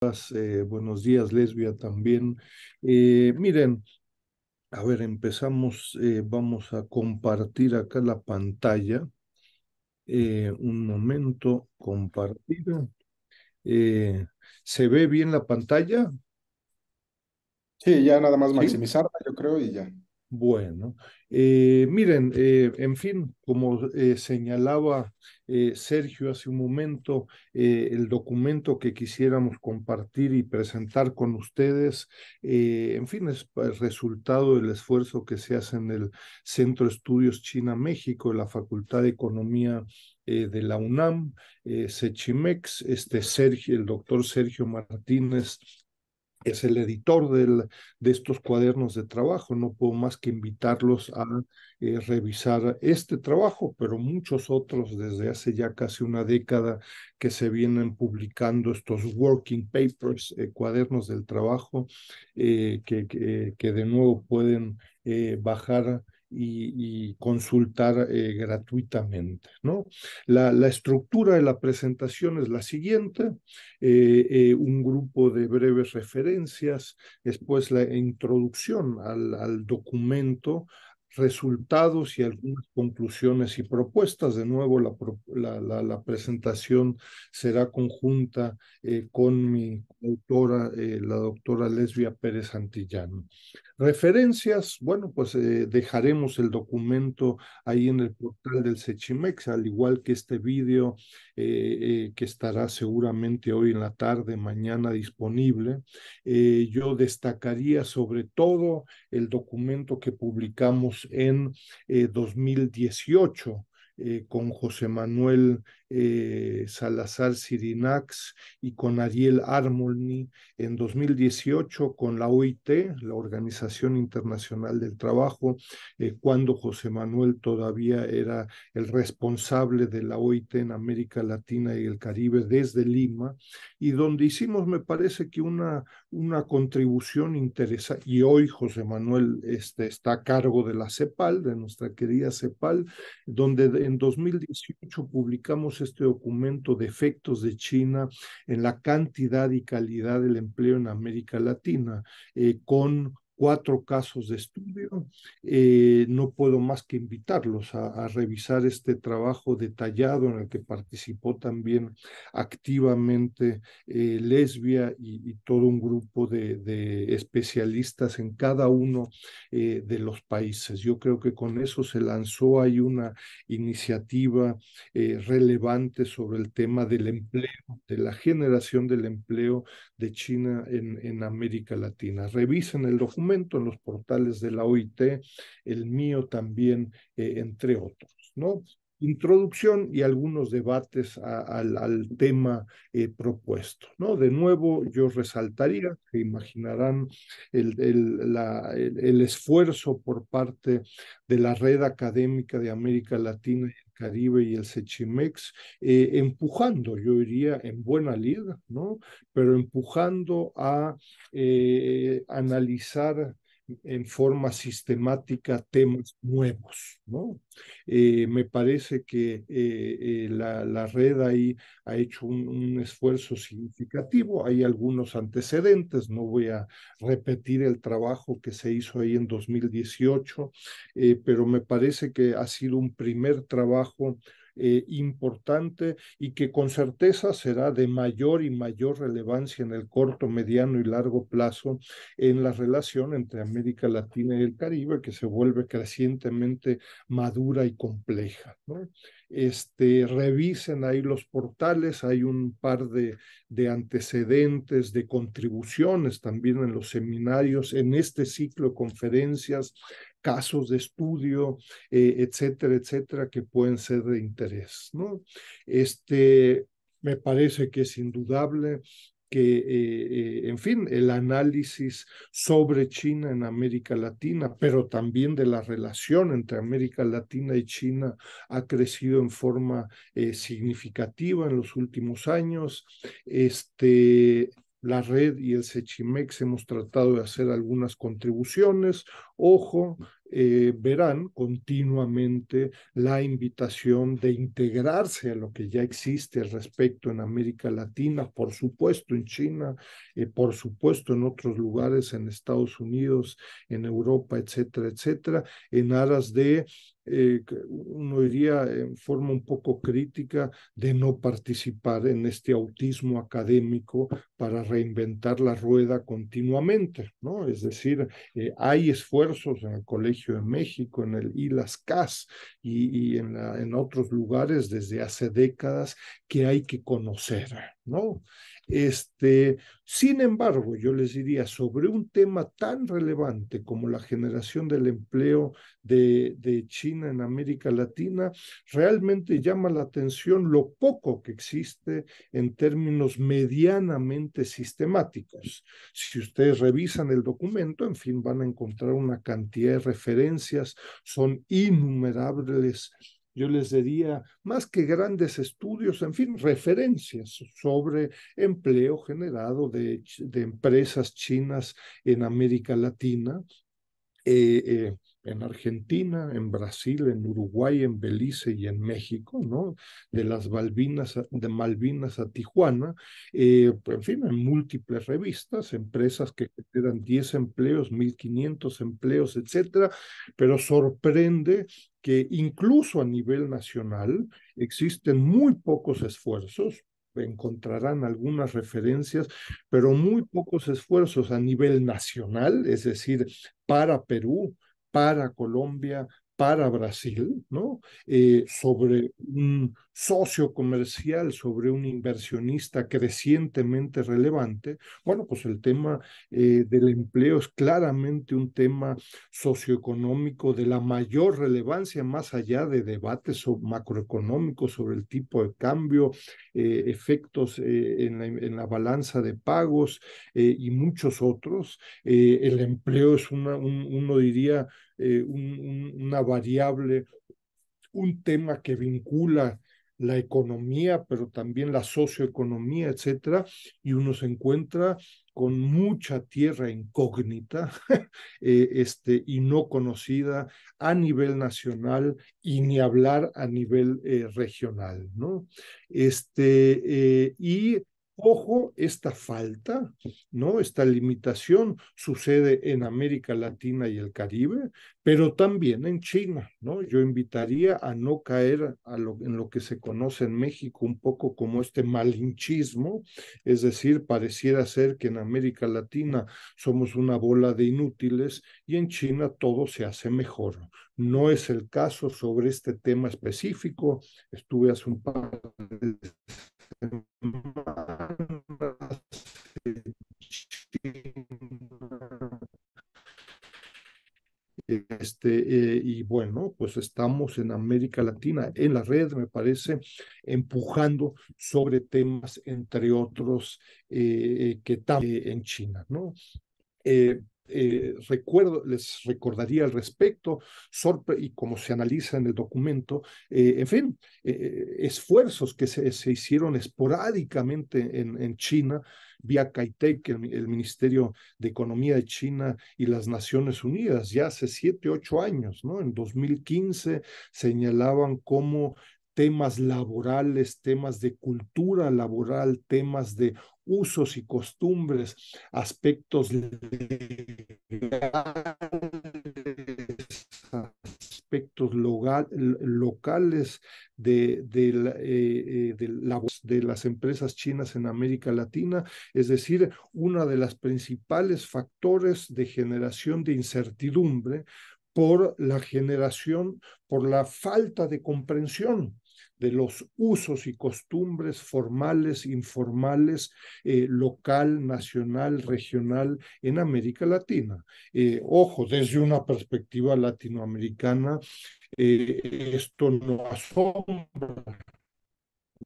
estás? Buenos días, Lesbia, también. Miren, a ver, empezamos, vamos a compartir acá la pantalla. Un momento, compartir. Eh, ¿Se ve bien la pantalla? Sí, ya nada más ¿Sí? maximizarla, yo creo, y ya. Bueno, miren, en fin, como señalaba Sergio hace un momento, el documento que quisiéramos compartir y presentar con ustedes, en fin, es el resultado del esfuerzo que se hace en el Centro de Estudios China-México, la Facultad de Economía de la UNAM, Sechimex, Sergio, el doctor Sergio Martínez es el editor de estos cuadernos de trabajo. No puedo más que invitarlos a revisar este trabajo, pero muchos otros desde hace ya casi una década que se vienen publicando estos working papers, cuadernos del trabajo, que de nuevo pueden bajar y consultar gratuitamente, ¿no? La estructura de la presentación es la siguiente: un grupo de breves referencias, después la introducción al documento, resultados y algunas conclusiones y propuestas. De nuevo, la presentación será conjunta con mi autora, la doctora Lesbia Pérez Santillán. Referencias, bueno, pues dejaremos el documento ahí en el portal del Sechimex, al igual que este vídeo que estará seguramente hoy en la tarde, mañana disponible. Yo destacaría sobre todo el documento que publicamos en 2018 con José Manuel Salazar Sirinax y con Ariel Armolny, en 2018 con la OIT, la Organización Internacional del Trabajo, cuando José Manuel todavía era el responsable de la OIT en América Latina y el Caribe desde Lima, y donde hicimos, me parece que una contribución interesante. Y hoy José Manuel está a cargo de la CEPAL, de nuestra querida CEPAL, donde en 2018 publicamos este documento de efectos de China en la cantidad y calidad del empleo en América Latina, con 4 casos de estudio. No puedo más que invitarlos a revisar este trabajo detallado en el que participó también activamente Lesbia y todo un grupo de especialistas en cada uno de los países. Yo creo que con eso se lanzó ahí una iniciativa relevante sobre el tema del empleo, de la generación del empleo de China en América Latina. Revisen el documento en los portales de la OIT, el mío también, entre otros, ¿no? Introducción y algunos debates al tema propuesto, ¿no? De nuevo, yo resaltaría, que imaginarán el esfuerzo por parte de la Red Académica de América Latina y el Caribe y el Sechimex, empujando, yo diría, en buena lid, ¿no? Pero empujando a analizar en forma sistemática temas nuevos, ¿no? Me parece que la red ahí ha hecho un esfuerzo significativo. Hay algunos antecedentes, no voy a repetir el trabajo que se hizo ahí en 2018, pero me parece que ha sido un primer trabajo importante y que con certeza será de mayor y mayor relevancia en el corto, mediano y largo plazo en la relación entre América Latina y el Caribe, que se vuelve crecientemente madura y compleja, ¿no? Revisen ahí los portales, hay un par de antecedentes, de contribuciones también en los seminarios, en este ciclo de conferencias, casos de estudio, etcétera, etcétera, que pueden ser de interés, ¿no? Me parece que es indudable que, en fin, el análisis sobre China en América Latina, pero también de la relación entre América Latina y China, ha crecido en forma significativa en los últimos años. La red y el Sechimex hemos tratado de hacer algunas contribuciones. Ojo, verán continuamente la invitación de integrarse a lo que ya existe al respecto en América Latina, por supuesto en China, por supuesto en otros lugares, en Estados Unidos, en Europa, etcétera, etcétera, en aras de uno diría en forma un poco crítica de no participar en este autismo académico para reinventar la rueda continuamente, ¿no? Es decir, hay esfuerzos en el Colegio de México, en el ILAS-CAS y en otros lugares desde hace décadas que hay que conocer, ¿no? Sin embargo, yo les diría, sobre un tema tan relevante como la generación del empleo de China en América Latina, realmente llama la atención lo poco que existe en términos medianamente sistemáticos. Si ustedes revisan el documento, en fin, van a encontrar una cantidad de referencias, son innumerables, yo les diría, más que grandes estudios, en fin, referencias sobre empleo generado de empresas chinas en América Latina, en Argentina, en Brasil, en Uruguay, en Belice y en México, ¿no? De las Malvinas a Tijuana, en fin, en múltiples revistas, empresas que generan 10 empleos, 1.500 empleos, etcétera, pero sorprende que incluso a nivel nacional existen muy pocos esfuerzos, encontrarán algunas referencias, pero muy pocos esfuerzos a nivel nacional, es decir, para Perú, para Colombia, para Brasil, ¿no? Sobre un socio comercial, sobre un inversionista crecientemente relevante. Bueno, pues el tema del empleo es claramente un tema socioeconómico de la mayor relevancia, más allá de debates macroeconómicos sobre el tipo de cambio, efectos en la balanza de pagos y muchos otros. El empleo es uno diría, una variable, un tema que vincula la economía, pero también la socioeconomía, etcétera, y uno se encuentra con mucha tierra incógnita y no conocida a nivel nacional y ni hablar a nivel regional, ¿no? Y ojo, esta falta, ¿no? Esta limitación sucede en América Latina y el Caribe, pero también en China, ¿no? Yo invitaría a no caer en lo que se conoce en México un poco como este malinchismo, es decir, pareciera ser que en América Latina somos una bola de inútiles y en China todo se hace mejor. No es el caso sobre este tema específico. Estuve hace un par de semanas en China. Y bueno, pues estamos en América Latina, en la red, me parece, empujando sobre temas, entre otros, que también en China, ¿no? Les recordaría al respecto, y como se analiza en el documento, en fin, esfuerzos que se hicieron esporádicamente en China, vía CAITEC, el Ministerio de Economía de China y las Naciones Unidas, ya hace 7, 8 años, ¿no? En 2015 señalaban cómo temas laborales, temas de cultura laboral, temas de usos y costumbres, aspectos legales, aspectos locales de las empresas chinas en América Latina, es decir, uno de los principales factores de generación de incertidumbre por la generación, por la falta de comprensión de los usos y costumbres formales, informales, local, nacional, regional en América Latina. Ojo, desde una perspectiva latinoamericana, esto no asombra,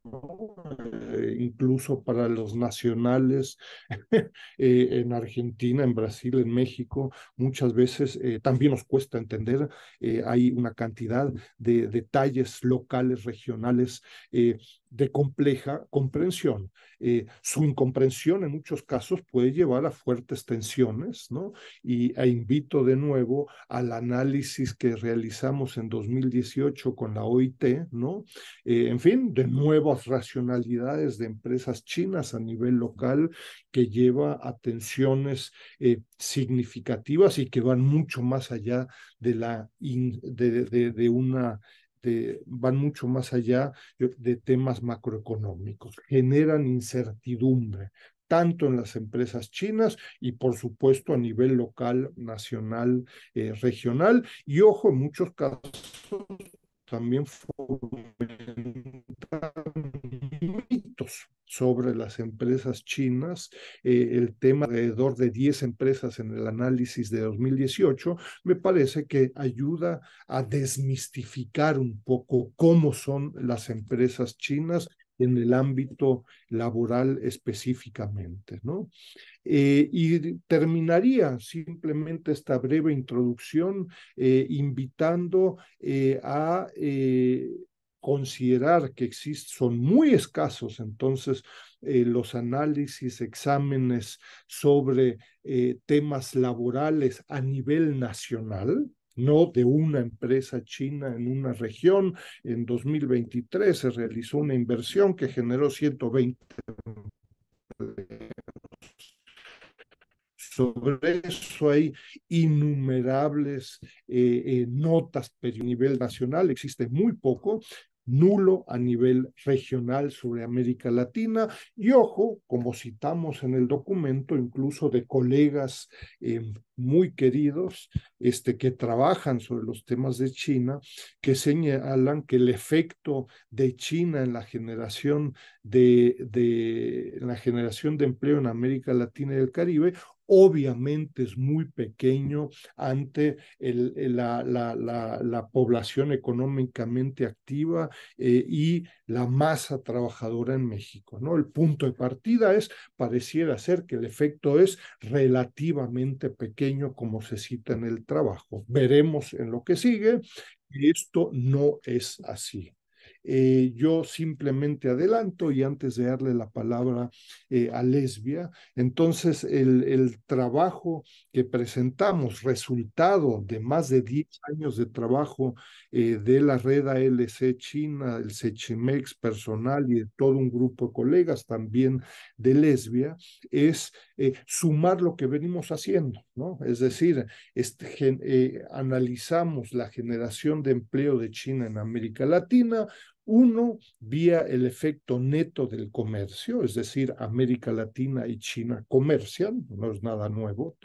¿no? incluso para los nacionales en Argentina, en Brasil, en México, muchas veces también nos cuesta entender, hay una cantidad de detalles locales, regionales, de compleja comprensión. Su incomprensión en muchos casos puede llevar a fuertes tensiones, ¿no? E invito de nuevo al análisis que realizamos en 2018 con la OIT, ¿no? En fin, de nuevas racionalidades de empresas chinas a nivel local que lleva a tensiones significativas y que van mucho más allá de una van mucho más allá de temas macroeconómicos, generan incertidumbre tanto en las empresas chinas y por supuesto a nivel local, nacional, regional y ojo, en muchos casos también fomentan mitos sobre las empresas chinas. El tema alrededor de 10 empresas en el análisis de 2018 me parece que ayuda a desmistificar un poco cómo son las empresas chinas en el ámbito laboral específicamente, ¿no? Y terminaría simplemente esta breve introducción invitando a considerar que son muy escasos entonces los análisis, exámenes sobre temas laborales a nivel nacional, no de una empresa china en una región. En 2023 se realizó una inversión que generó 120. Sobre eso hay innumerables notas a nivel nacional, existe muy poco, nulo a nivel regional sobre América Latina y ojo, como citamos en el documento, incluso de colegas muy queridos que trabajan sobre los temas de China, que señalan que el efecto de China en la generación en la generación de empleo en América Latina y el Caribe obviamente es muy pequeño ante la población económicamente activa y la masa trabajadora en México, ¿no? El punto de partida pareciera ser que el efecto es relativamente pequeño como se cita en el trabajo. Veremos en lo que sigue que esto no es así. Yo simplemente adelanto y antes de darle la palabra a Lesbia, entonces el trabajo que presentamos, resultado de más de 10 años de trabajo de la red ALC China, el Sechimex personal y de todo un grupo de colegas también de Lesbia, es sumar lo que venimos haciendo, ¿no? Es decir, analizamos la generación de empleo de China en América Latina, uno, vía el efecto neto del comercio, es decir, América Latina y China comercian, no es nada nuevo,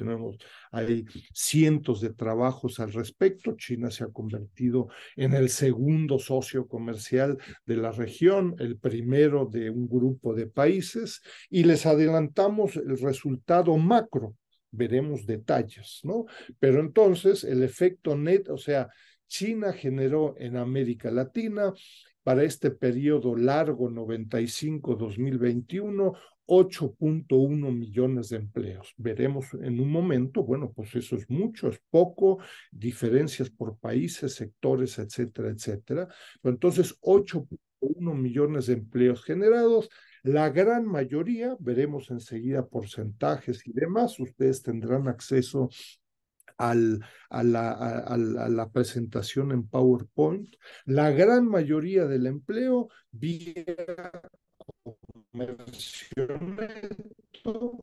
hay cientos de trabajos al respecto, China se ha convertido en el segundo socio comercial de la región, el primero de un grupo de países, y les adelantamos el resultado macro, veremos detalles, ¿no? Pero entonces el efecto neto, o sea, China generó en América Latina para este periodo largo 95-2021, 8.1 millones de empleos. Veremos en un momento, bueno, pues eso es mucho, es poco, diferencias por países, sectores, etcétera, etcétera. Pero entonces, 8.1 millones de empleos generados. La gran mayoría, veremos enseguida porcentajes y demás, ustedes tendrán acceso a la presentación en PowerPoint, la gran mayoría del empleo vía comercio neto.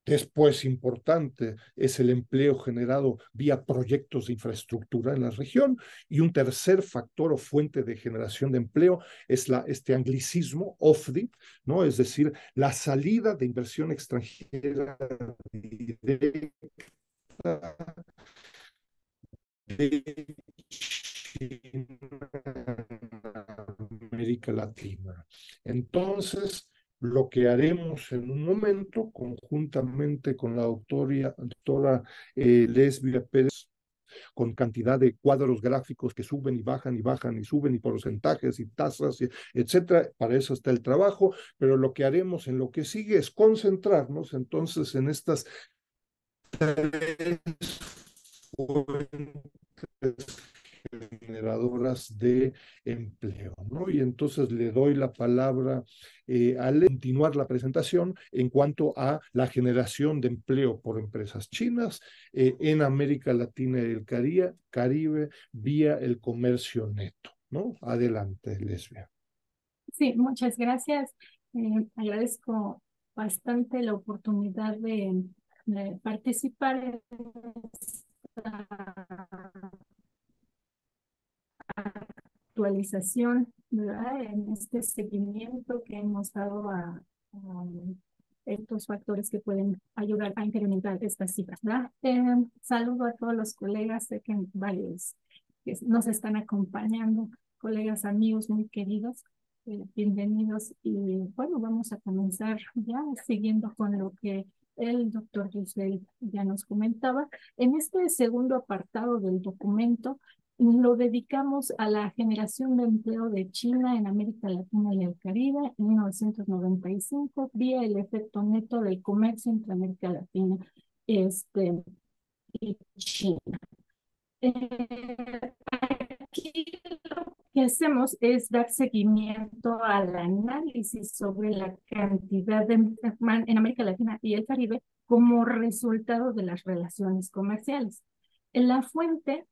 Después, importante, es el empleo generado vía proyectos de infraestructura en la región. Y un tercer factor o fuente de generación de empleo es este anglicismo, OFDI, ¿no? Es decir, la salida de inversión extranjera directa de América Latina. Entonces, lo que haremos en un momento, conjuntamente con la doctora Lesbia Pérez, con cantidad de cuadros gráficos que suben y bajan y bajan y suben y porcentajes y tasas, y etcétera. Para eso está el trabajo, pero lo que haremos en lo que sigue es concentrarnos entonces en estas tres generadoras de empleo, ¿no? Y entonces le doy la palabra al continuar la presentación en cuanto a la generación de empleo por empresas chinas en América Latina y el Caribe vía el comercio neto, ¿no? Adelante, Lesbia. Sí, muchas gracias. Agradezco bastante la oportunidad de participar en esta actualización, ¿verdad? En este seguimiento que hemos dado a estos factores que pueden ayudar a incrementar estas cifras, ¿verdad? Saludo a todos los colegas, sé que varios que nos están acompañando, colegas, amigos muy queridos, bienvenidos. Y bueno, vamos a comenzar ya siguiendo con lo que el doctor Yusel ya nos comentaba. En este segundo apartado del documento, lo dedicamos a la generación de empleo de China en América Latina y el Caribe en 1995, vía el efecto neto del comercio entre América Latina y China. Aquí lo que hacemos es dar seguimiento al análisis sobre la cantidad de en América Latina y el Caribe como resultado de las relaciones comerciales. En la fuente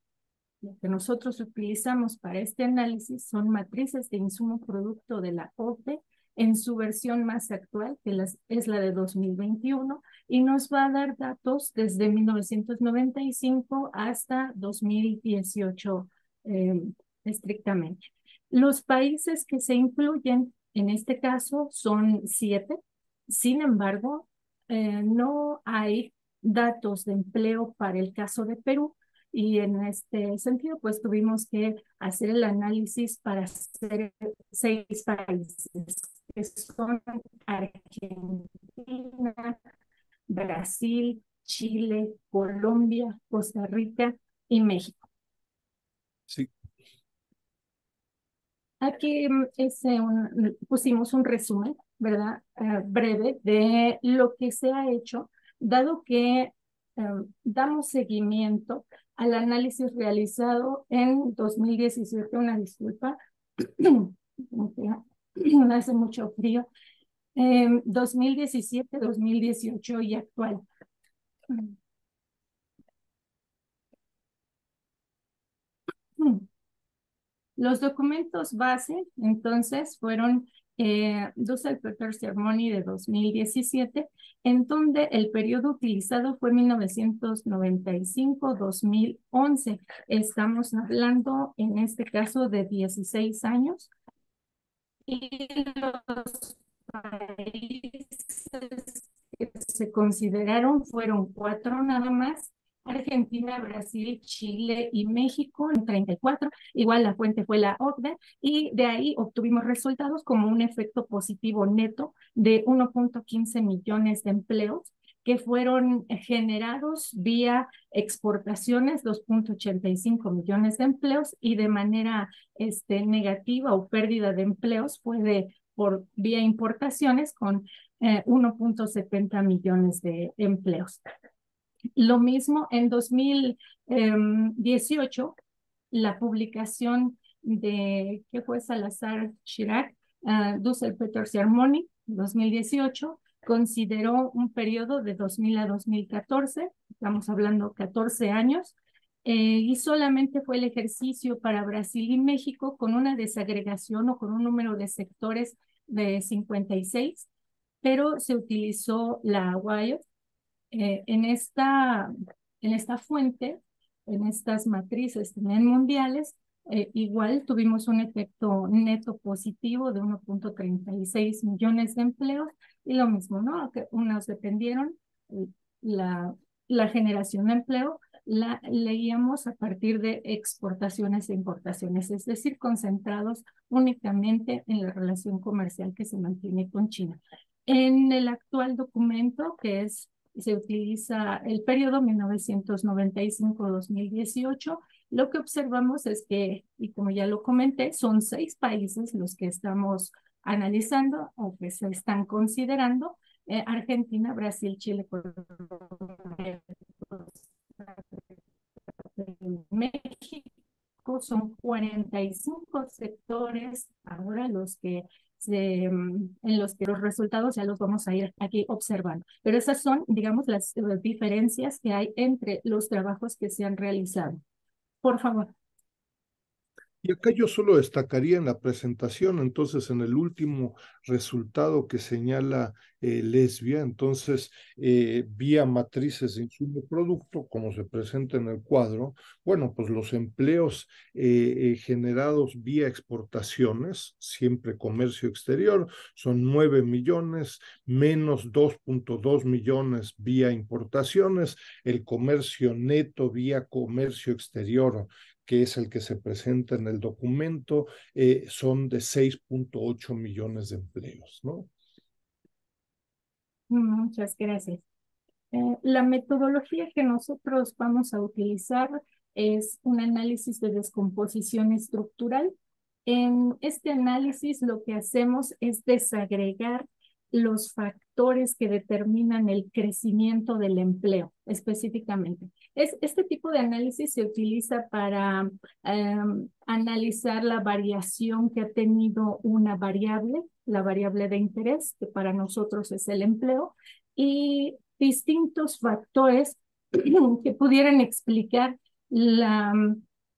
lo que nosotros utilizamos para este análisis son matrices de insumo producto de la OCDE en su versión más actual, que es la de 2021, y nos va a dar datos desde 1995 hasta 2018 estrictamente. Los países que se incluyen en este caso son 7. Sin embargo, no hay datos de empleo para el caso de Perú, y en este sentido, pues tuvimos que hacer el análisis para 6 países, que son Argentina, Brasil, Chile, Colombia, Costa Rica y México. Sí. Aquí pusimos un resumen, ¿verdad? Breve de lo que se ha hecho, dado que damos seguimiento al análisis realizado en 2017, una disculpa, hace mucho frío, 2017, 2018 y actual. Los documentos base, entonces, fueron Düsseldorfer Ceremony de 2017, en donde el periodo utilizado fue 1995-2011. Estamos hablando, en este caso, de 16 años. Y los países que se consideraron fueron 4 nada más: Argentina, Brasil, Chile y México en 34. Igual la fuente fue la OCDE, y de ahí obtuvimos resultados como un efecto positivo neto de 1.15 millones de empleos que fueron generados vía exportaciones, 2.85 millones de empleos, y de manera negativa o pérdida de empleos fue por vía importaciones con 1.70 millones de empleos. Lo mismo en 2018, la publicación de, ¿qué fue? Salazar Chirac, Düsseldorfer Ceremony, 2018, consideró un periodo de 2000 a 2014, estamos hablando 14 años, y solamente fue el ejercicio para Brasil y México con una desagregación o con un número de sectores de 56, pero se utilizó la Wire. En esta fuente, en estas matrices también mundiales, igual tuvimos un efecto neto positivo de 1.36 millones de empleos, y lo mismo, ¿no? Que unos dependieron, la, la generación de empleo la leíamos a partir de exportaciones e importaciones, es decir, concentrados únicamente en la relación comercial que se mantiene con China. En el actual documento, que es se utiliza el periodo 1995-2018. Lo que observamos es que, y como ya lo comenté, son 6 países los que estamos analizando o que se están considerando: Argentina, Brasil, Chile, Colombia, México. Son 45 sectores ahora los que en los que los resultados ya los vamos a ir aquí observando. Pero esas son, digamos, las diferencias que hay entre los trabajos que se han realizado. Por favor. Y acá yo solo destacaría en la presentación, entonces en el último resultado que señala Lesbia, entonces vía matrices de insumo producto, como se presenta en el cuadro, bueno, pues los empleos generados vía exportaciones, siempre comercio exterior, son 9 millones, menos 2.2 millones vía importaciones, el comercio neto vía comercio exterior, que es el que se presenta en el documento, son de 6.8 millones de empleos, ¿no? Muchas gracias. La metodología que nosotros vamos a utilizar es un análisis de descomposición estructural. En este análisis lo que hacemos es desagregar los factores que determinan el crecimiento del empleo específicamente. Este tipo de análisis se utiliza para analizar la variación que ha tenido una variable, la variable de interés, que para nosotros es el empleo, y distintos factores que pudieran explicar la,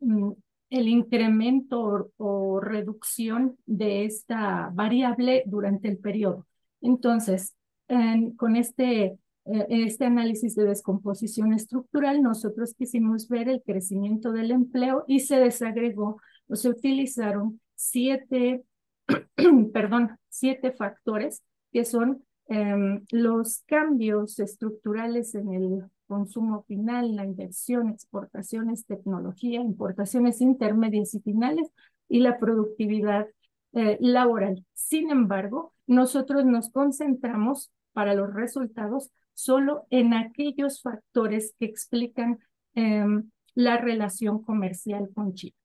el incremento o reducción de esta variable durante el periodo. Entonces, con este análisis de descomposición estructural, nosotros quisimos ver el crecimiento del empleo y se desagregó, o se utilizaron 7 factores que son los cambios estructurales en el consumo final, la inversión, exportaciones, tecnología, importaciones intermedias y finales, y la productividad laboral. Sin embargo, nosotros nos concentramos para los resultados solo en aquellos factores que explican la relación comercial con China,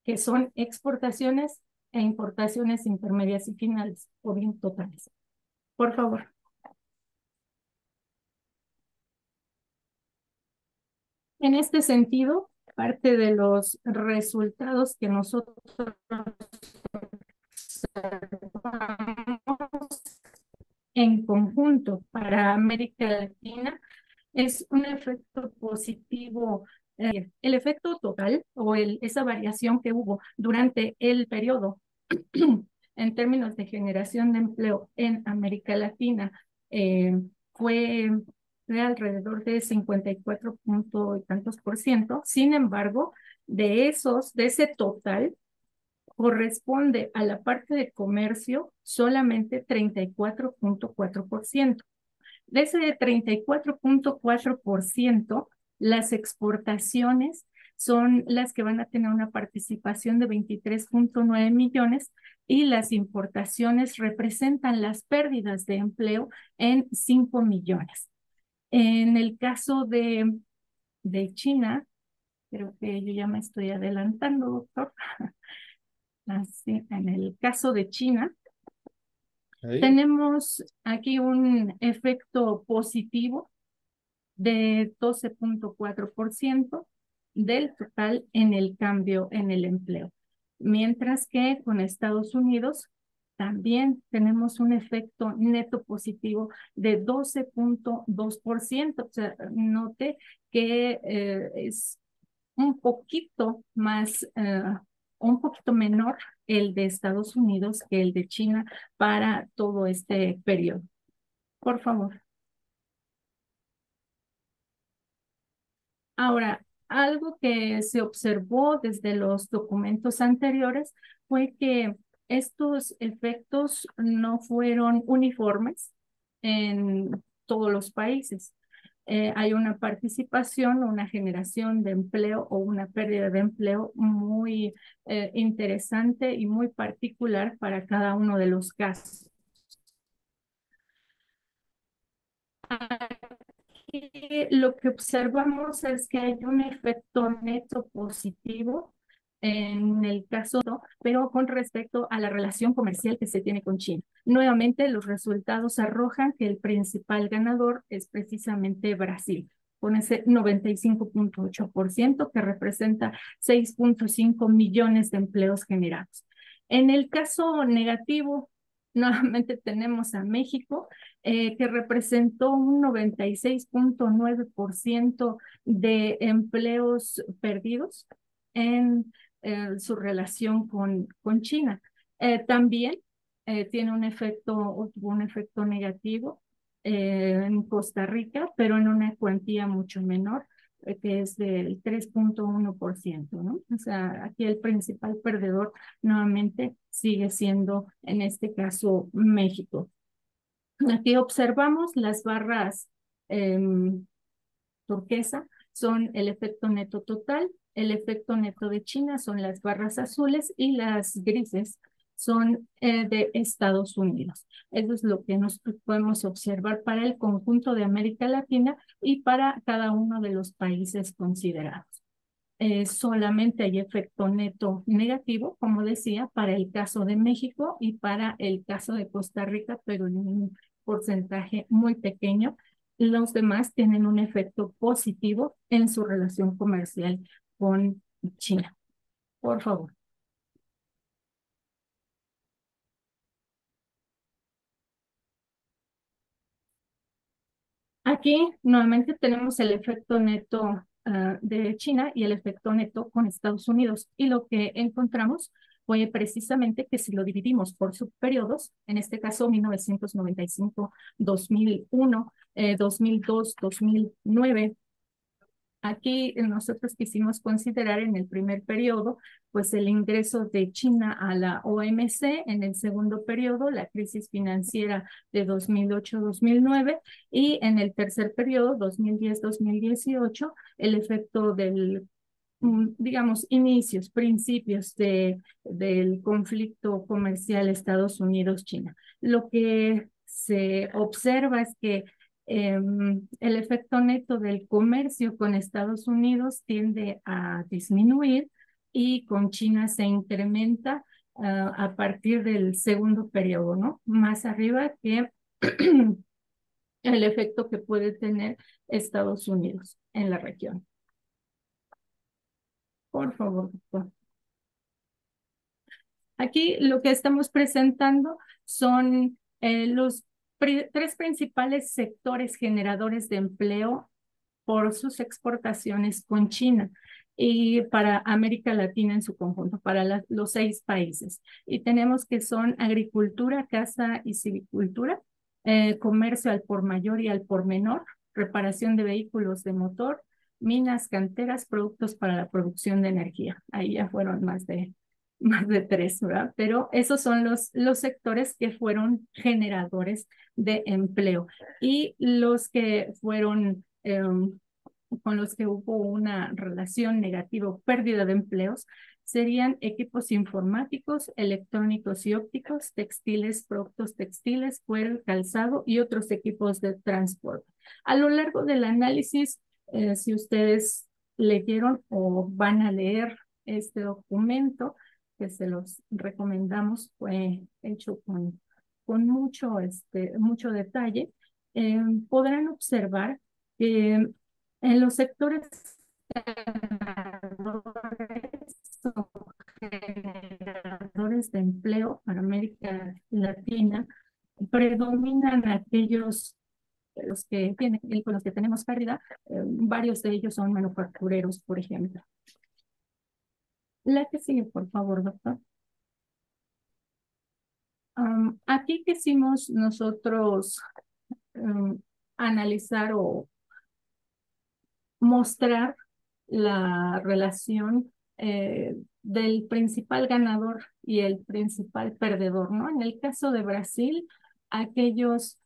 que son exportaciones e importaciones intermedias y finales, o bien totales. Por favor. En este sentido, parte de los resultados que nosotros en conjunto para América Latina es un efecto positivo. El efecto total o esa variación que hubo durante el periodo en términos de generación de empleo en América Latina fue de alrededor de 54 punto y tantos por ciento. Sin embargo, de ese total, corresponde a la parte de comercio solamente 34.4%. De ese 34.4%, las exportaciones son las que van a tener una participación de 23.9 millones y las importaciones representan las pérdidas de empleo en 5 millones. En el caso de China, creo que yo ya me estoy adelantando, doctor. Así, en el caso de China, tenemos aquí un efecto positivo de 12.4% del total en el cambio en el empleo. Mientras que con Estados Unidos también tenemos un efecto neto positivo de 12.2%. O sea, note que es un poquito más, un poquito menor el de Estados Unidos que el de China para todo este periodo. Por favor. Ahora, algo que se observó desde los documentos anteriores fue que estos efectos no fueron uniformes en todos los países. Hay una participación, una generación de empleo o una pérdida de empleo muy interesante y muy particular para cada uno de los casos. lo que observamos es que hay un efecto neto positivo en el caso, pero con respecto a la relación comercial que se tiene con China. Nuevamente, los resultados arrojan que el principal ganador es precisamente Brasil, con ese 95.8%, que representa 6.5 millones de empleos generados. En el caso negativo, nuevamente tenemos a México, que representó un 96.9% de empleos perdidos en su relación con China. También tuvo un efecto negativo en Costa Rica, pero en una cuantía mucho menor, que es del 3.1%, ¿no? O sea, aquí el principal perdedor nuevamente sigue siendo, en este caso, México. Aquí observamos las barras turquesa son el efecto neto total, el efecto neto de China son las barras azules y las grises son de Estados Unidos. Eso es lo que nos podemos observar para el conjunto de América Latina y para cada uno de los países considerados. Solamente hay efecto neto negativo, como decía, para el caso de México y para el caso de Costa Rica, pero en un porcentaje muy pequeño. Los demás tienen un efecto positivo en su relación comercial con China. Por favor. Aquí nuevamente tenemos el efecto neto de China y el efecto neto con Estados Unidos. Y lo que encontramos fue precisamente que si lo dividimos por subperiodos, en este caso 1995, 2001, 2002, 2009, aquí nosotros quisimos considerar en el primer periodo, pues el ingreso de China a la OMC, en el segundo periodo, la crisis financiera de 2008-2009, y en el tercer periodo, 2010-2018, el efecto del, digamos, principios del conflicto comercial Estados Unidos-China. Lo que se observa es que el efecto neto del comercio con Estados Unidos tiende a disminuir y con China se incrementa a partir del segundo periodo, ¿no? Más arriba que el efecto que puede tener Estados Unidos en la región. Por favor, doctor. Aquí lo que estamos presentando son los tres principales sectores generadores de empleo por sus exportaciones con China y para América Latina en su conjunto, para los 6 países. Y tenemos que son agricultura, caza y silvicultura, comercio al por mayor y al por menor, reparación de vehículos de motor, minas, canteras, productos para la producción de energía. Ahí ya fueron más de 3, ¿verdad? Pero esos son los sectores que fueron generadores de empleo y los que fueron con los que hubo una relación negativa o pérdida de empleos serían equipos informáticos, electrónicos y ópticos, textiles, productos textiles, cuero, calzado y otros equipos de transporte. A lo largo del análisis, si ustedes leyeron o van a leer este documento, que se los recomendamos, fue hecho con mucho detalle, podrán observar que en los sectores generadores de empleo para América Latina, predominan aquellos con los que tenemos pérdida, varios de ellos son manufactureros, por ejemplo. La que sigue, por favor, doctor. Aquí quisimos nosotros analizar o mostrar la relación del principal ganador y el principal perdedor, ¿no? En el caso de Brasil, aquellos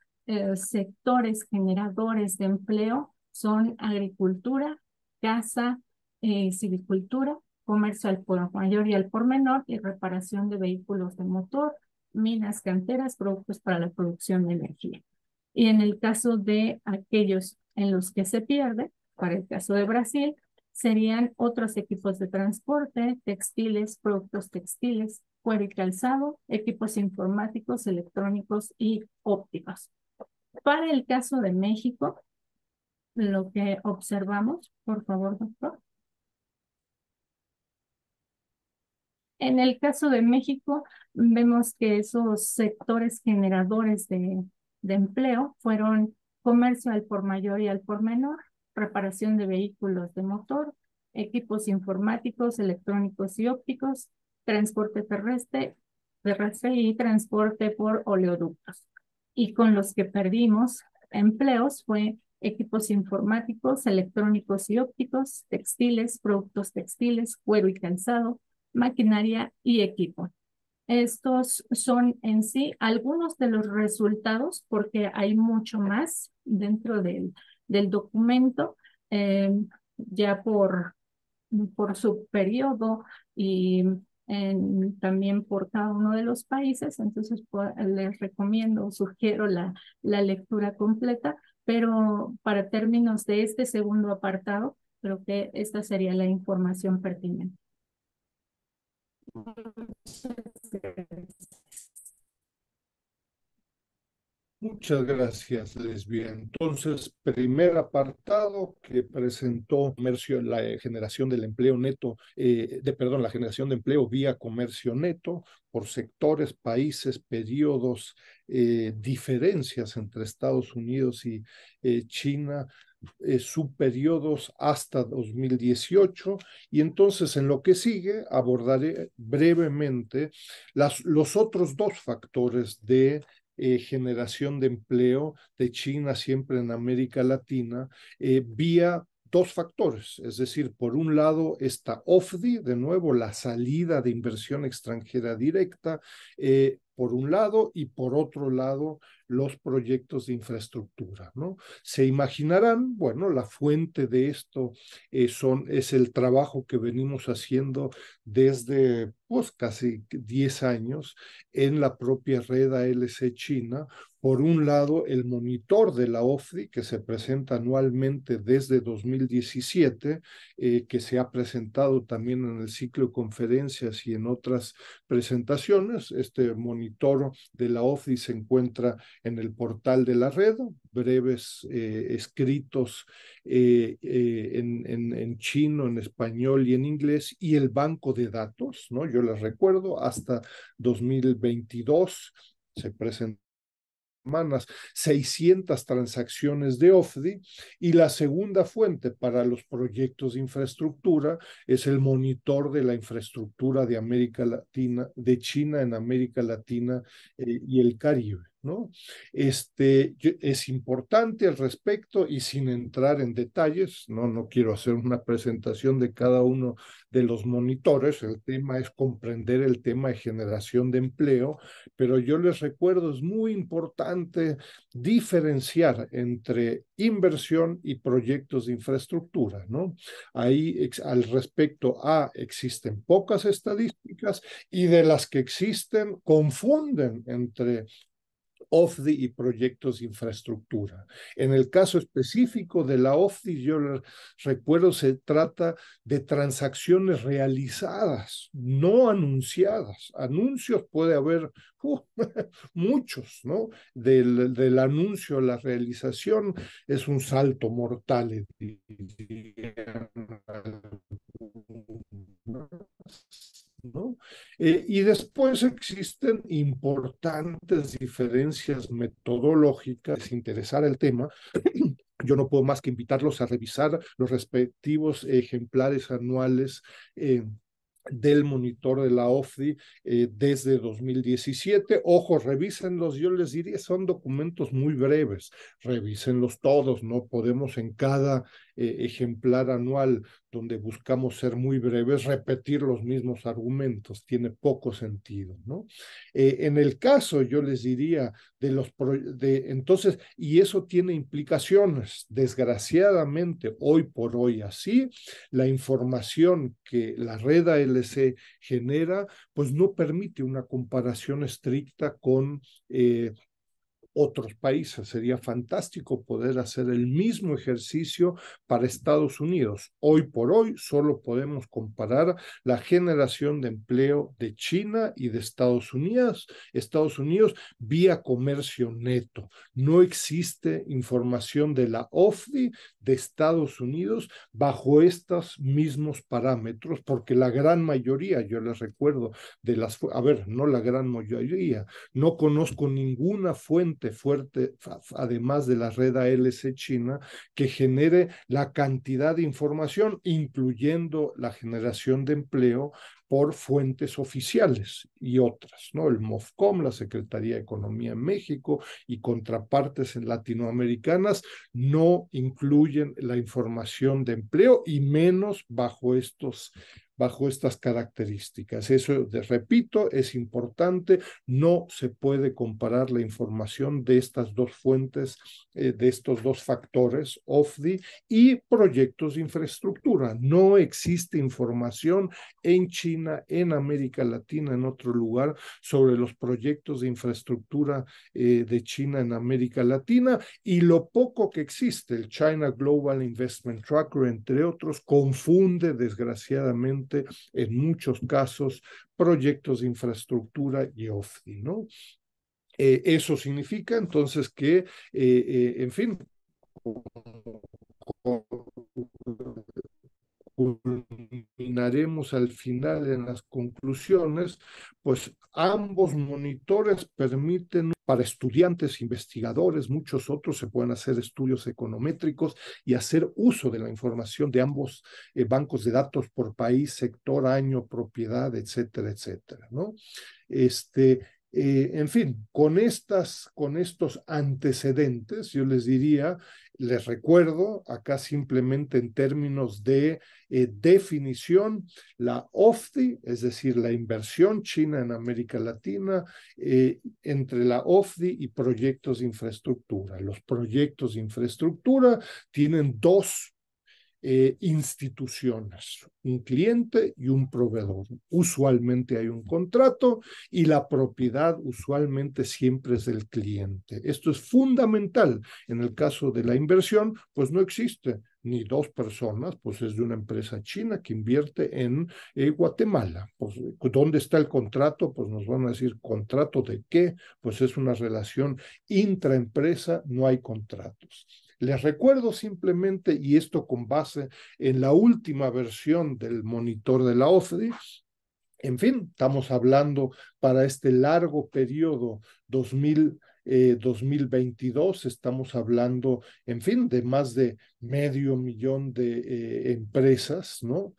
sectores generadores de empleo son agricultura, caza, silvicultura, comercio al por mayor y al por menor y reparación de vehículos de motor, minas, canteras, productos para la producción de energía. Y en el caso de aquellos en los que se pierde, para el caso de Brasil, serían otros equipos de transporte, textiles, productos textiles, cuero y calzado, equipos informáticos, electrónicos y ópticos. Para el caso de México, lo que observamos, por favor, doctor. En el caso de México, vemos que esos sectores generadores de empleo fueron comercio al por mayor y al por menor, reparación de vehículos de motor, equipos informáticos, electrónicos y ópticos, transporte terrestre y transporte por oleoductos. Y con los que perdimos empleos fue equipos informáticos, electrónicos y ópticos, textiles, productos textiles, cuero y calzado, maquinaria y equipo. Estos son en sí algunos de los resultados, porque hay mucho más dentro del documento, ya por su periodo y también por cada uno de los países. Entonces les recomiendo, sugiero la lectura completa, pero para términos de este segundo apartado, creo que esta sería la información pertinente. Muchas gracias, Lesbia. Entonces, primer apartado que presentó comercio, la generación del empleo neto, la generación de empleo vía comercio neto por sectores, países, periodos, diferencias entre Estados Unidos y China, subperiodos hasta 2018, y entonces en lo que sigue abordaré brevemente los otros dos factores de generación de empleo de China siempre en América Latina, vía dos factores, es decir, por un lado esta OFDI, de nuevo la salida de inversión extranjera directa, por un lado, y por otro lado los proyectos de infraestructura, ¿no? Se imaginarán, bueno, la fuente de esto es el trabajo que venimos haciendo desde pues casi 10 años en la propia red ALC China. Por un lado, el monitor de la OFDI, que se presenta anualmente desde 2017, que se ha presentado también en el ciclo de conferencias y en otras presentaciones. Este monitor de la OFDI se encuentra en el portal de la red, breves escritos en chino, en español y en inglés, y el banco de datos, ¿no? Yo les recuerdo, hasta 2022 se presentó semanas, 600 transacciones de OFDI, y la segunda fuente para los proyectos de infraestructura es el monitor de la infraestructura de América Latina, de China en América Latina y el Caribe, ¿no? Es importante al respecto, y sin entrar en detalles, no quiero hacer una presentación de cada uno de los monitores, el tema es comprender el tema de generación de empleo, pero yo les recuerdo, es muy importante diferenciar entre inversión y proyectos de infraestructura, ¿no? Ahí al respecto existen pocas estadísticas, y de las que existen confunden entre OFDI y proyectos de infraestructura. En el caso específico de la OFDI, yo recuerdo, se trata de transacciones realizadas, no anunciadas. Anuncios puede haber muchos, ¿no? Del anuncio a la realización es un salto mortal. ¿No? Y después existen importantes diferencias metodológicas. Si interesara el tema, yo no puedo más que invitarlos a revisar los respectivos ejemplares anuales del monitor de la OFDI desde 2017. Ojo, revísenlos, yo les diría, son documentos muy breves, revísenlos todos, no podemos en cada ejemplar anual donde buscamos ser muy breves, repetir los mismos argumentos, tiene poco sentido, ¿no? En el caso, yo les diría, entonces, y eso tiene implicaciones, desgraciadamente, hoy por hoy así, la información que la red ALC genera, pues no permite una comparación estricta con otros países. Sería fantástico poder hacer el mismo ejercicio para Estados Unidos. Hoy por hoy solo podemos comparar la generación de empleo de China y de Estados Unidos. Estados Unidos vía comercio neto. No existe información de la OFDI de Estados Unidos bajo estos mismos parámetros, porque la gran mayoría, yo les recuerdo, de las, a ver, no la gran mayoría, no conozco ninguna fuente fuerte, además de la red ALC China, que genere la cantidad de información, incluyendo la generación de empleo por fuentes oficiales y otras, ¿no? El MOFCOM, la Secretaría de Economía en México y contrapartes en latinoamericanas no incluyen la información de empleo y menos bajo estas características. Eso, repito, es importante. No se puede comparar la información de estas dos fuentes, de estos dos factores, OFDI y proyectos de infraestructura. No existe información en China, en América Latina, en otro lugar, sobre los proyectos de infraestructura de China en América Latina, y lo poco que existe, el China Global Investment Tracker, entre otros, confunde desgraciadamente en muchos casos proyectos de infraestructura y OFDI, ¿no? Eso significa entonces que, en fin, culminaremos al final en las conclusiones, pues ambos monitores permiten para estudiantes, investigadores, muchos otros se pueden hacer estudios econométricos y hacer uso de la información de ambos bancos de datos por país, sector, año, propiedad, etcétera, etcétera, ¿no? En fin, con estos antecedentes, yo les diría, les recuerdo acá simplemente en términos de definición, la OFDI, es decir, la inversión china en América Latina, entre la OFDI y proyectos de infraestructura. Los proyectos de infraestructura tienen dos instituciones, un cliente y un proveedor. Usualmente hay un contrato y la propiedad usualmente siempre es del cliente. Esto es fundamental. En el caso de la inversión, pues no existe ni dos personas, pues es de una empresa china que invierte en Guatemala. Pues, ¿dónde está el contrato? Pues nos van a decir, ¿contrato de qué? Pues es una relación intraempresa, no hay contratos. Les recuerdo simplemente, y esto con base en la última versión del monitor de la OFDI, en fin, estamos hablando para este largo periodo 2022, estamos hablando, en fin, de más de 500,000 de empresas, ¿no?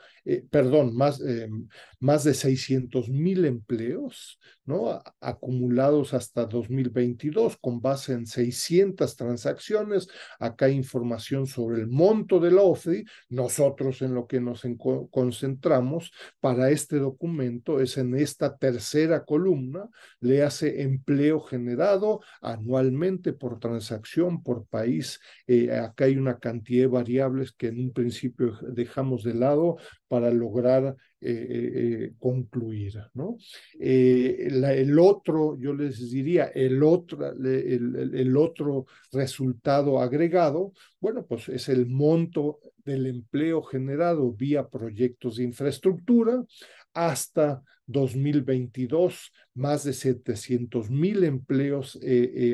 Perdón, más de 600,000 empleos, ¿no? Acumulados hasta 2022 con base en 600 transacciones. Acá hay información sobre el monto de la OFDI. Nosotros en lo que nos concentramos para este documento es en esta tercera columna, le hace empleo generado anualmente por transacción, por país. Acá hay una cantidad de variables que en un principio dejamos de lado para lograr concluir, ¿no? El otro, yo les diría, el otro resultado agregado, bueno, pues es el monto del empleo generado vía proyectos de infraestructura. Hasta 2022, más de 700,000 empleos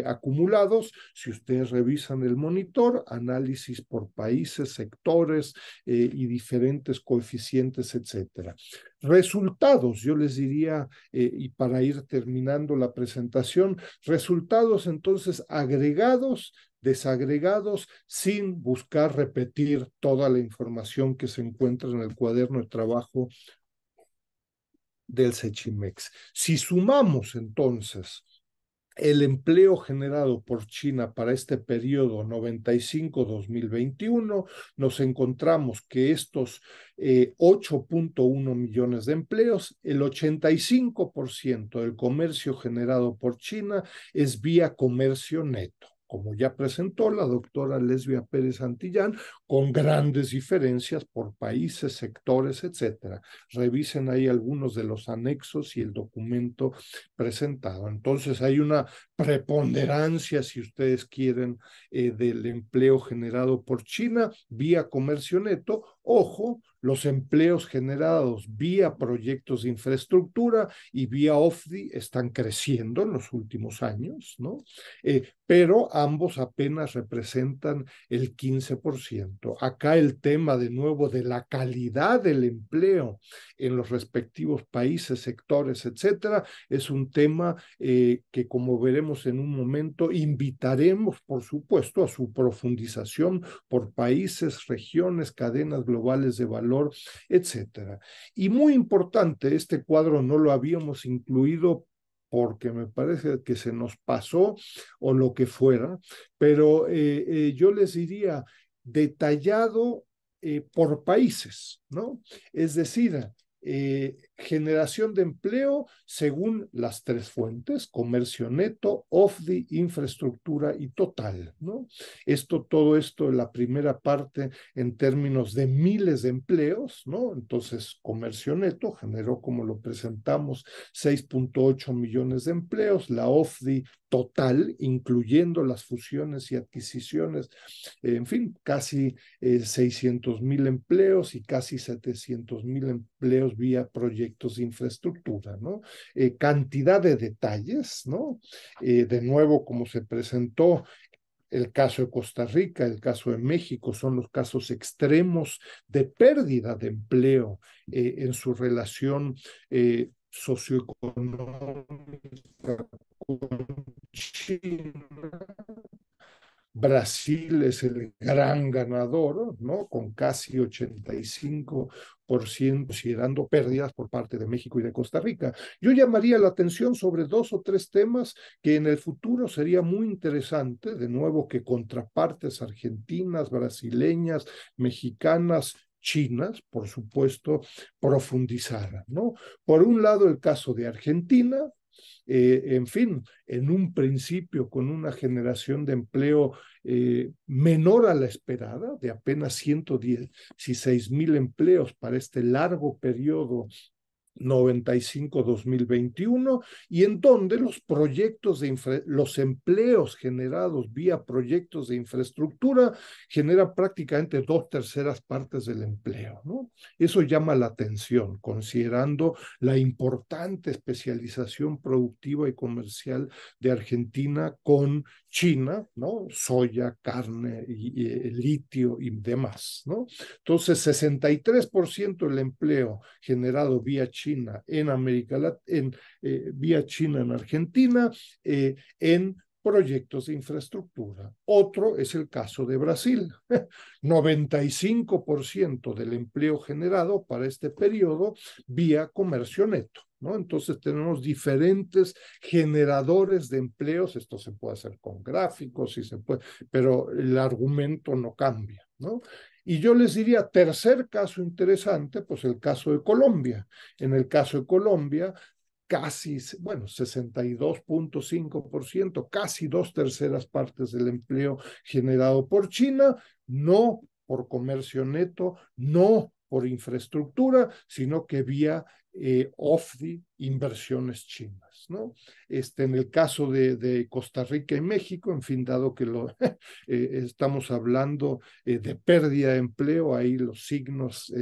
acumulados. Si ustedes revisan el monitor, análisis por países, sectores y diferentes coeficientes, etcétera. Resultados, yo les diría, y para ir terminando la presentación, resultados entonces agregados, desagregados, sin buscar repetir toda la información que se encuentra en el cuaderno de trabajo del Sechimex. Si sumamos entonces el empleo generado por China para este periodo 95-2021, nos encontramos que estos 8.1 millones de empleos, el 85% del comercio generado por China es vía comercio neto. como ya presentó la doctora Lesbia Pérez Santillán, con grandes diferencias por países, sectores, etcétera. Revisen ahí algunos de los anexos y el documento presentado. Entonces hay una preponderancia, si ustedes quieren, del empleo generado por China vía comercio neto. Ojo, los empleos generados vía proyectos de infraestructura y vía OFDI están creciendo en los últimos años, ¿no? Pero ambos apenas representan el 15%. Acá el tema de nuevo de la calidad del empleo en los respectivos países, sectores, etcétera, es un tema que, como veremos en un momento, invitaremos, por supuesto, a su profundización por países, regiones, cadenas globales de valor, etcétera. Y muy importante, este cuadro no lo habíamos incluido porque me parece que se nos pasó o lo que fuera, pero yo les diría detallado por países, ¿no? Es decir, generación de empleo según las tres fuentes: comercio neto, OFDI, infraestructura y total, ¿no? Todo esto en la primera parte en términos de miles de empleos, ¿no? Entonces, comercio neto generó, como lo presentamos, 6.8 millones de empleos, la OFDI total, incluyendo las fusiones y adquisiciones, en fin, casi 600,000 empleos y casi 700,000 empleos vía proyectos de infraestructura, ¿no? Cantidad de detalles, ¿no? De nuevo, como se presentó, el caso de Costa Rica, el caso de México, son los casos extremos de pérdida de empleo en su relación socioeconómica con China. Brasil es el gran ganador, ¿no? Con casi 85%, considerando pérdidas por parte de México y de Costa Rica. Yo llamaría la atención sobre 2 o 3 temas que en el futuro sería muy interesante, de nuevo, que contrapartes argentinas, brasileñas, mexicanas, chinas, por supuesto, profundizaran, ¿no? Por un lado, el caso de Argentina, en fin, en un principio con una generación de empleo menor a la esperada, de apenas 116,000 empleos para este largo periodo 95-2021, y en donde los proyectos los empleos generados vía proyectos de infraestructura generan prácticamente 2/3 partes del empleo, ¿no? Eso llama la atención, considerando la importante especialización productiva y comercial de Argentina con China, ¿no? Soya, carne, litio y demás, ¿no? Entonces, 63% del empleo generado vía China en América Latina, vía China en Argentina, en proyectos de infraestructura. Otro es el caso de Brasil. 95% del empleo generado para este periodo vía comercio neto, ¿no? Entonces tenemos diferentes generadores de empleos. Esto se puede hacer con gráficos, y se puede, pero el argumento no cambia, ¿no? Y yo les diría, tercer caso interesante, pues el caso de Colombia. En el caso de Colombia, casi, bueno, 62.5%, casi 2/3 partes del empleo generado por China, no por comercio neto, no por infraestructura, sino que vía OFDI, inversiones chinas, ¿no? En el caso de Costa Rica y México, en fin, dado que estamos hablando de pérdida de empleo, ahí los signos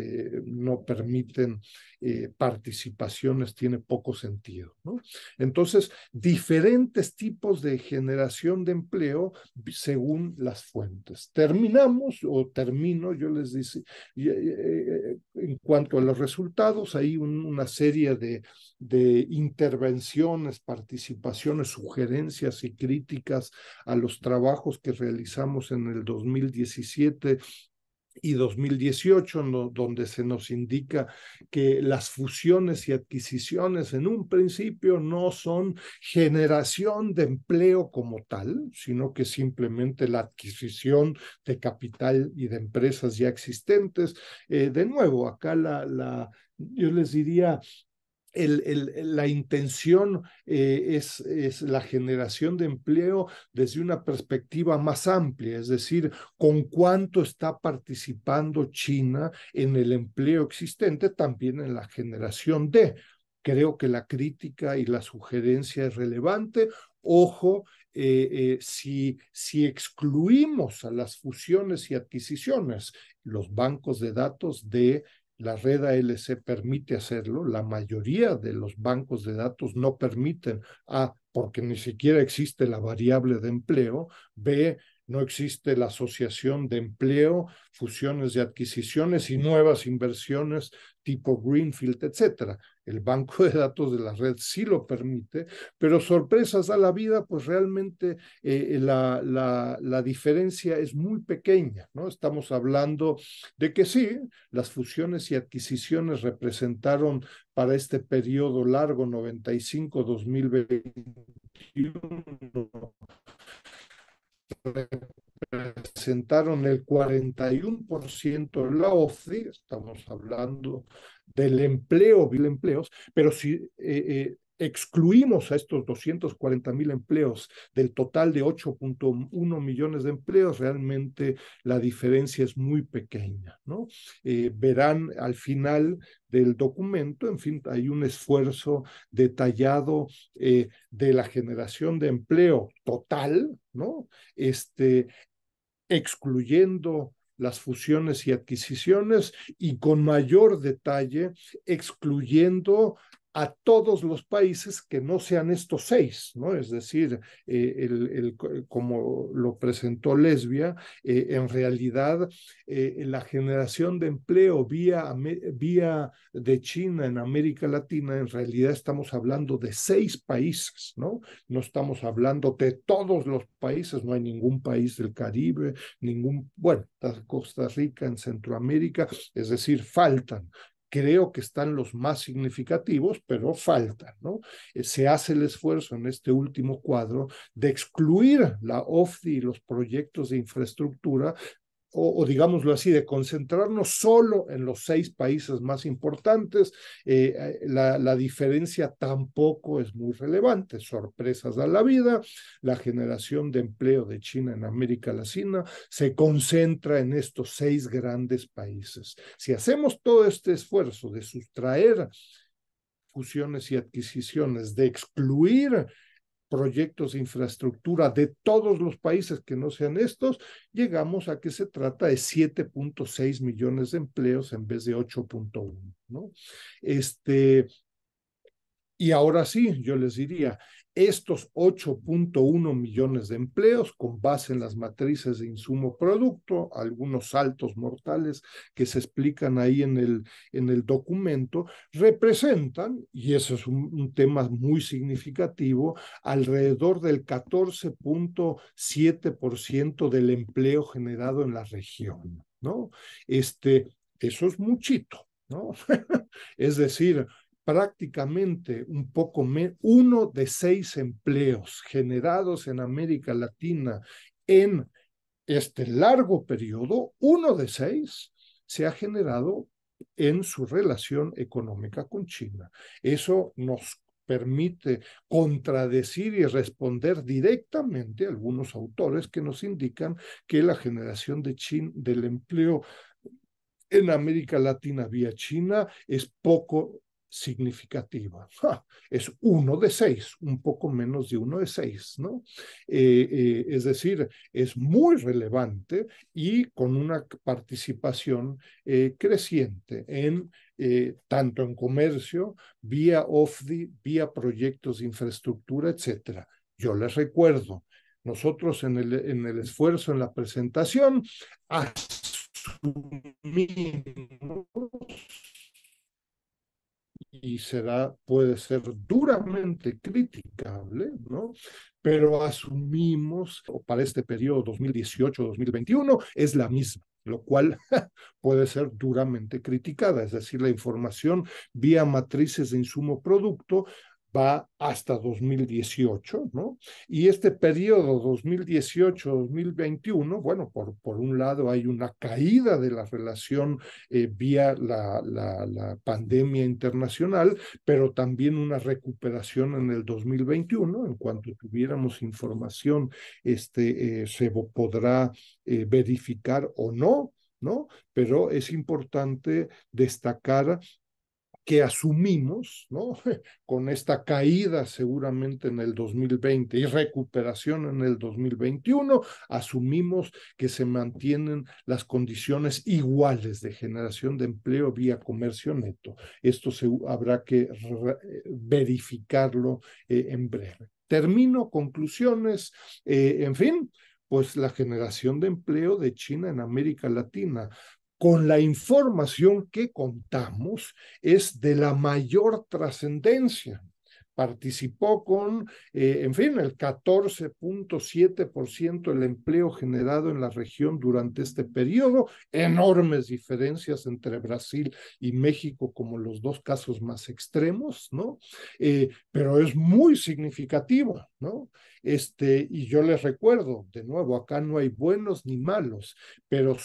no permiten participaciones, tiene poco sentido, ¿no? Entonces, diferentes tipos de generación de empleo según las fuentes. Termino, yo les dice, en cuanto a los resultados, hay una serie de intervenciones, participaciones, sugerencias y críticas a los trabajos que realizamos en el 2017 y 2018, donde se nos indica que las fusiones y adquisiciones en un principio no son generación de empleo como tal, sino que simplemente la adquisición de capital y de empresas ya existentes. De nuevo, acá yo les diría, la intención es la generación de empleo desde una perspectiva más amplia, es decir, con cuánto está participando China en el empleo existente, también en la generación de. Creo que la crítica y la sugerencia es relevante. Ojo, si excluimos a las fusiones y adquisiciones, los bancos de datos de la red ALC permite hacerlo, la mayoría de los bancos de datos no permiten, porque ni siquiera existe la variable de empleo, B, no existe la asociación de empleo, fusiones y adquisiciones y nuevas inversiones tipo Greenfield, etcétera. El banco de datos de la red sí lo permite, pero sorpresas a la vida, pues realmente la diferencia es muy pequeña, ¿no? Estamos hablando de que sí, las fusiones y adquisiciones representaron para este periodo largo, 95-2021, representaron el 41% de la OFDI, estamos hablando del empleo, mil empleos, pero si excluimos a estos 240,000 empleos del total de 8.1 millones de empleos, realmente la diferencia es muy pequeña, ¿no? Verán al final del documento, en fin, hay un esfuerzo detallado de la generación de empleo total, ¿no? Excluyendo las fusiones y adquisiciones y con mayor detalle excluyendo a todos los países que no sean estos 6, ¿no? Es decir, como lo presentó Lesbia, en realidad la generación de empleo vía de China en América Latina, en realidad estamos hablando de 6 países, ¿no? No estamos hablando de todos los países, no hay ningún país del Caribe, bueno, Costa Rica en Centroamérica, es decir, faltan. Creo que están los más significativos, pero faltan, ¿no? Se hace el esfuerzo en este último cuadro de excluir la OFDI y los proyectos de infraestructura, o digámoslo así, de concentrarnos solo en los 6 países más importantes. La diferencia tampoco es muy relevante. Sorpresas a la vida, la generación de empleo de China en América Latina se concentra en estos 6 grandes países. Si hacemos todo este esfuerzo de sustraer fusiones y adquisiciones, de excluir proyectos de infraestructura de todos los países que no sean estos, llegamos a que se trata de 7.6 millones de empleos en vez de 8.1, ¿no? Y ahora sí, yo les diría, estos 8.1 millones de empleos con base en las matrices de insumo-producto, algunos saltos mortales que se explican ahí en el documento, representan, y eso es un tema muy significativo, alrededor del 14.7% del empleo generado en la región, ¿no? Eso es muchito, ¿no? Es decir, prácticamente un poco uno de 6 empleos generados en América Latina en este largo periodo, uno de 6 se ha generado en su relación económica con China. Eso nos permite contradecir y responder directamente a algunos autores que nos indican que la generación del empleo en América Latina vía China es poco significativa. Es uno de 6, un poco menos de uno de 6, ¿no? Es decir, es muy relevante y con una participación creciente tanto en comercio, vía OFDI, vía proyectos de infraestructura, etcétera. Yo les recuerdo, nosotros en el esfuerzo, en la presentación, asumimos, y puede ser duramente criticable, ¿no? Pero asumimos, o para este periodo 2018-2021, es la misma, lo cual puede ser duramente criticada, es decir, la información vía matrices de insumo-producto va hasta 2018, ¿no? Y este periodo 2018-2021, bueno, por un lado hay una caída de la relación vía la pandemia internacional, pero también una recuperación en el 2021. En cuanto tuviéramos información, se podrá verificar o no, ¿no? Pero es importante destacar que asumimos, ¿no? Con esta caída seguramente en el 2020 y recuperación en el 2021, asumimos que se mantienen las condiciones iguales de generación de empleo vía comercio neto. Esto habrá que verificarlo en breve. Termino, conclusiones, en fin, pues la generación de empleo de China en América Latina con la información que contamos, es de la mayor trascendencia. Participó con, en fin, el 14.7% del empleo generado en la región durante este periodo, enormes diferencias entre Brasil y México como los dos casos más extremos, ¿no? Pero es muy significativo, ¿no? Y yo les recuerdo, de nuevo, acá no hay buenos ni malos, pero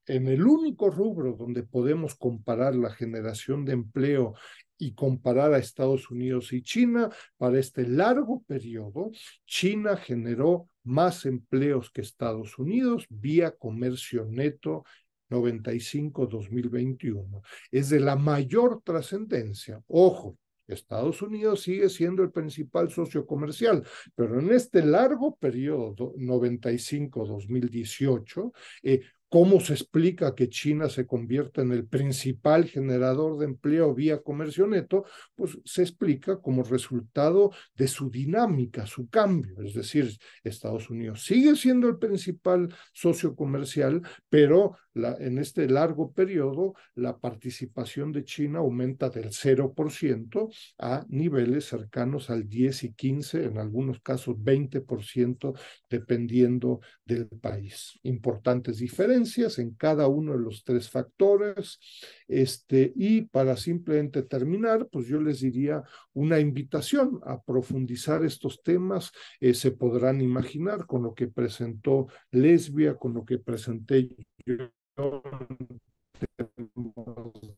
en el único rubro donde podemos comparar la generación de empleo y comparar a Estados Unidos y China, para este largo periodo, China generó más empleos que Estados Unidos vía comercio neto 95-2021. Es de la mayor trascendencia. Ojo, Estados Unidos sigue siendo el principal socio comercial, pero en este largo periodo 95-2018, ¿cómo se explica que China se convierta en el principal generador de empleo vía comercio neto? Pues se explica como resultado de su dinámica, su cambio. Es decir, Estados Unidos sigue siendo el principal socio comercial, pero en este largo periodo la participación de China aumenta del 0% a niveles cercanos al 10 y 15, en algunos casos 20%, dependiendo del país. Importantes diferencias en cada uno de los tres factores. Y para simplemente terminar, pues yo les diría una invitación a profundizar estos temas. Se podrán imaginar con lo que presentó Lesbia, con lo que presenté yo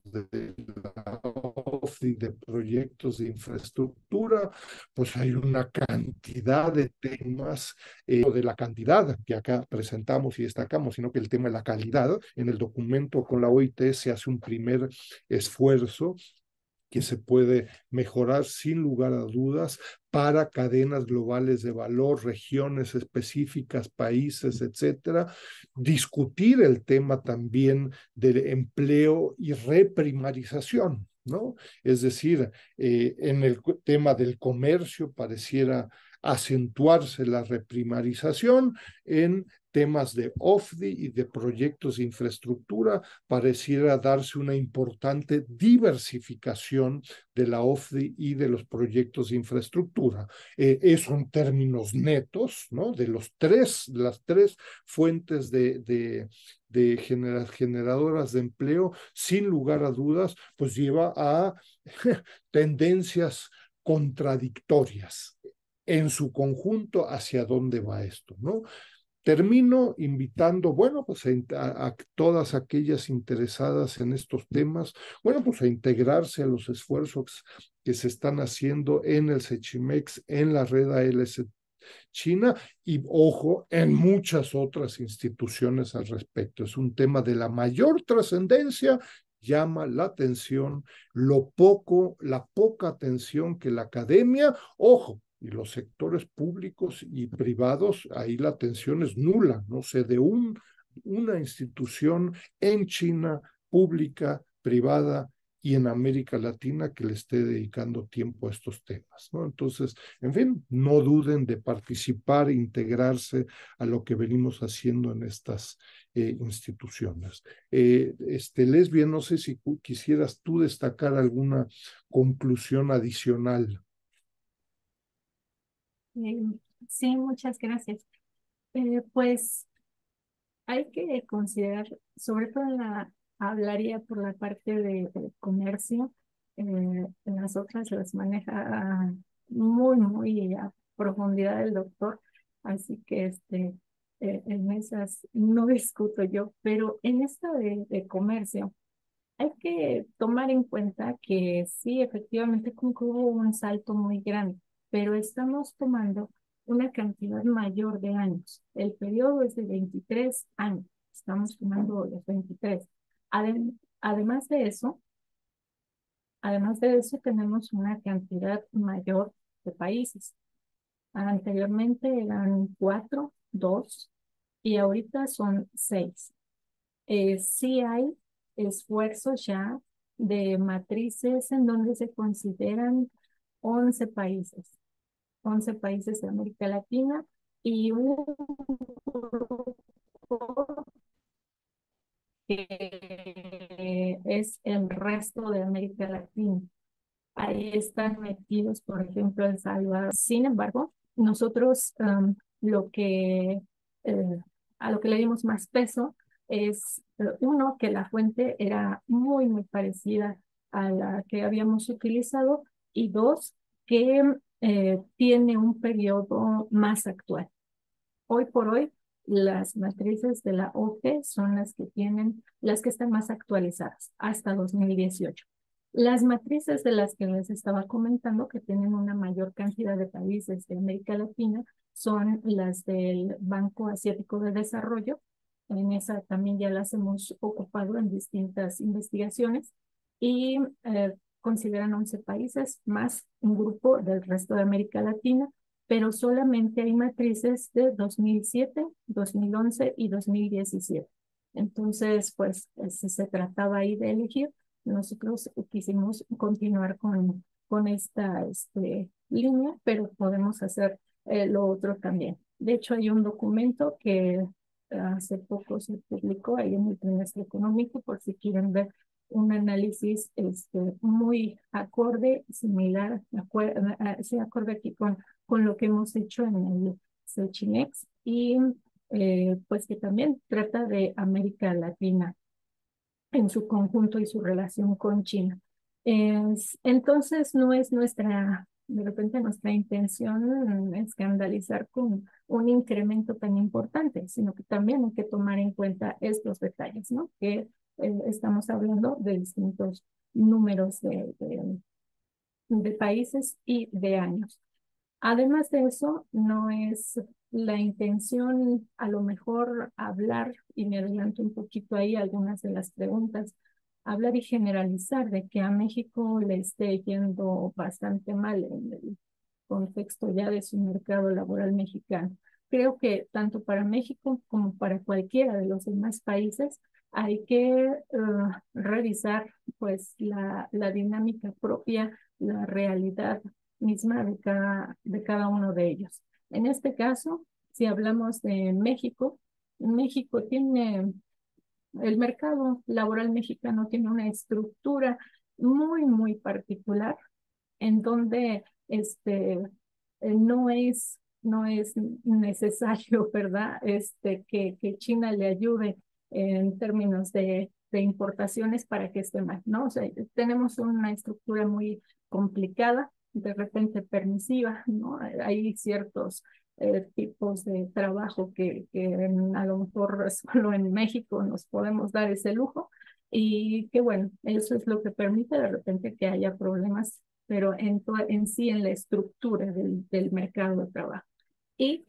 de la OFI, de proyectos de infraestructura, pues hay una cantidad de temas, de la cantidad que acá presentamos y destacamos, sino que el tema de la calidad. En el documento con la OIT se hace un primer esfuerzo que se puede mejorar sin lugar a dudas para cadenas globales de valor, regiones específicas, países, etcétera. Discutir el tema también del empleo y reprimarización, ¿no? Es decir, en el tema del comercio pareciera acentuarse la reprimarización, en temas de OFDI y de proyectos de infraestructura pareciera darse una importante diversificación de la OFDI y de los proyectos de infraestructura. Eso en términos netos, ¿no? De las tres fuentes de generadoras de empleo, sin lugar a dudas, pues lleva a tendencias contradictorias en su conjunto hacia dónde va esto, ¿no? Termino invitando, bueno, pues a todas aquellas interesadas en estos temas, bueno, pues a integrarse a los esfuerzos que se están haciendo en el Sechimex, en la red ALS China y, ojo, en muchas otras instituciones al respecto. Es un tema de la mayor trascendencia. Llama la atención la poca atención que la academia, ojo, y los sectores públicos y privados, ahí la atención es nula, no sé, de una institución en China, pública, privada y en América Latina que le esté dedicando tiempo a estos temas, ¿no? Entonces, en fin, no duden de participar, integrarse a lo que venimos haciendo en estas instituciones. Lesbia, no sé si quisieras tú destacar alguna conclusión adicional. Eh, sí, muchas gracias. Pues hay que considerar, sobre todo hablaría por la parte de comercio, las otras las maneja muy a profundidad el doctor, así que en esas no discuto yo, pero en esta de comercio hay que tomar en cuenta que sí, efectivamente como que hubo un salto muy grande, pero estamos tomando una cantidad mayor de años. El periodo es de 23 años, estamos tomando los 23. Además de eso, tenemos una cantidad mayor de países. Anteriormente eran cuatro, dos, y ahorita son seis. Sí hay esfuerzos ya de matrices en donde se consideran 11 países, 11 países de América Latina y un grupo que es el resto de América Latina. Ahí están metidos, por ejemplo, El Salvador. Sin embargo, nosotros lo que, eh, a lo que le dimos más peso es, uno, que la fuente era muy parecida a la que habíamos utilizado, y dos, que tiene un periodo más actual. Hoy por hoy, las matrices de la OCDE son las que están más actualizadas hasta 2018. Las matrices de las que les estaba comentando, que tienen una mayor cantidad de países de América Latina, son las del Banco Asiático de Desarrollo. En esa también ya las hemos ocupado en distintas investigaciones y consideran 11 países más un grupo del resto de América Latina, pero solamente hay matrices de 2007, 2011 y 2017. Entonces, pues, si se trataba ahí de elegir, nosotros quisimos continuar con esta línea, pero podemos hacer lo otro también. De hecho, hay un documento que hace poco se publicó ahí en el trimestre económico, por si quieren ver un análisis muy acorde, similar, se acorde aquí con lo que hemos hecho en el Sechinex, y pues que también trata de América Latina en su conjunto y su relación con China. Entonces, no es de repente nuestra intención escandalizar con un incremento tan importante, sino que también hay que tomar en cuenta estos detalles, ¿no? Que estamos hablando de distintos números de países y de años. Además de eso, no es la intención a lo mejor hablar, y me adelanto un poquito ahí algunas de las preguntas, hablar y generalizar de que a México le esté yendo bastante mal en el contexto ya de su mercado laboral mexicano. Creo que tanto para México como para cualquiera de los demás países hay que revisar pues la dinámica propia, la realidad misma de cada uno de ellos. En este caso, si hablamos de México, México tiene, el mercado laboral mexicano tiene una estructura muy particular en donde no es necesario, ¿verdad? Que China le ayude en términos de importaciones para que esté mal, ¿no? O sea, tenemos una estructura muy complicada, de repente permisiva, ¿no? Hay ciertos tipos de trabajo que a lo mejor solo en México nos podemos dar ese lujo, y que bueno, eso es lo que permite de repente que haya problemas, pero en sí en la estructura del mercado de trabajo. Y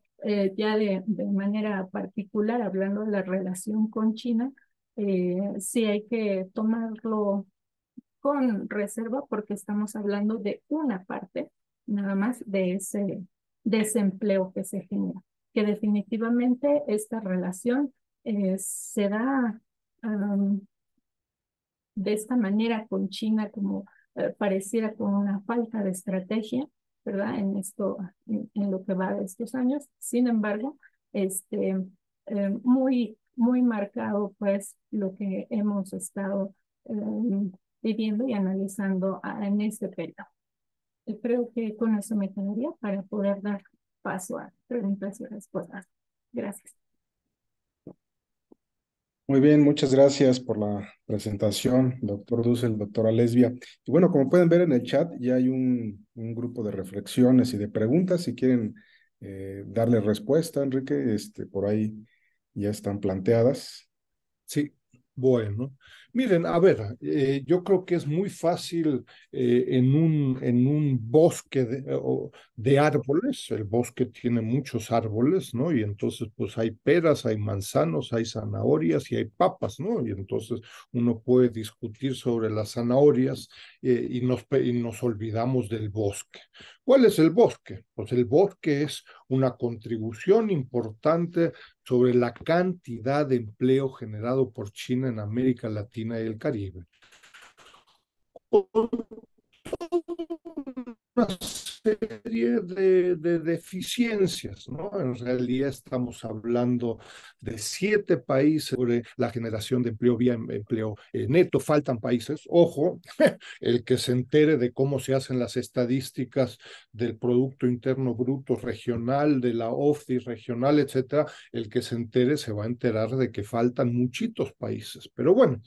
ya de manera particular, hablando de la relación con China, sí hay que tomarlo con reserva porque estamos hablando de una parte nada más de ese desempleo que se genera, que definitivamente esta relación se da um, de esta manera con China, como pareciera con una falta de estrategia, ¿verdad? En lo que va de estos años. Sin embargo, muy marcado pues lo que hemos estado viviendo y analizando en este periodo. Creo que con eso me quedaría para poder dar paso a preguntas y respuestas. Gracias. Muy bien, muchas gracias por la presentación, doctor Dussel, doctora Lesbia. Y bueno, como pueden ver en el chat, ya hay un grupo de reflexiones y de preguntas. Si quieren darle respuesta, Enrique, por ahí ya están planteadas. Sí, bueno. Miren, a ver, yo creo que es muy fácil en un bosque de árboles, el bosque tiene muchos árboles, ¿no? Y entonces pues hay peras, hay manzanos, hay zanahorias y hay papas, ¿no? Y entonces uno puede discutir sobre las zanahorias y nos olvidamos del bosque. ¿Cuál es el bosque? Pues el bosque es una contribución importante sobre la cantidad de empleo generado por China en América Latina y el Caribe. Una serie de deficiencias, ¿no? En realidad estamos hablando de 7 países sobre la generación de empleo vía empleo neto. Faltan países, ojo, el que se entere de cómo se hacen las estadísticas del Producto Interno Bruto regional, de la OFDI regional, etcétera, el que se entere se va a enterar de que faltan muchitos países. Pero bueno,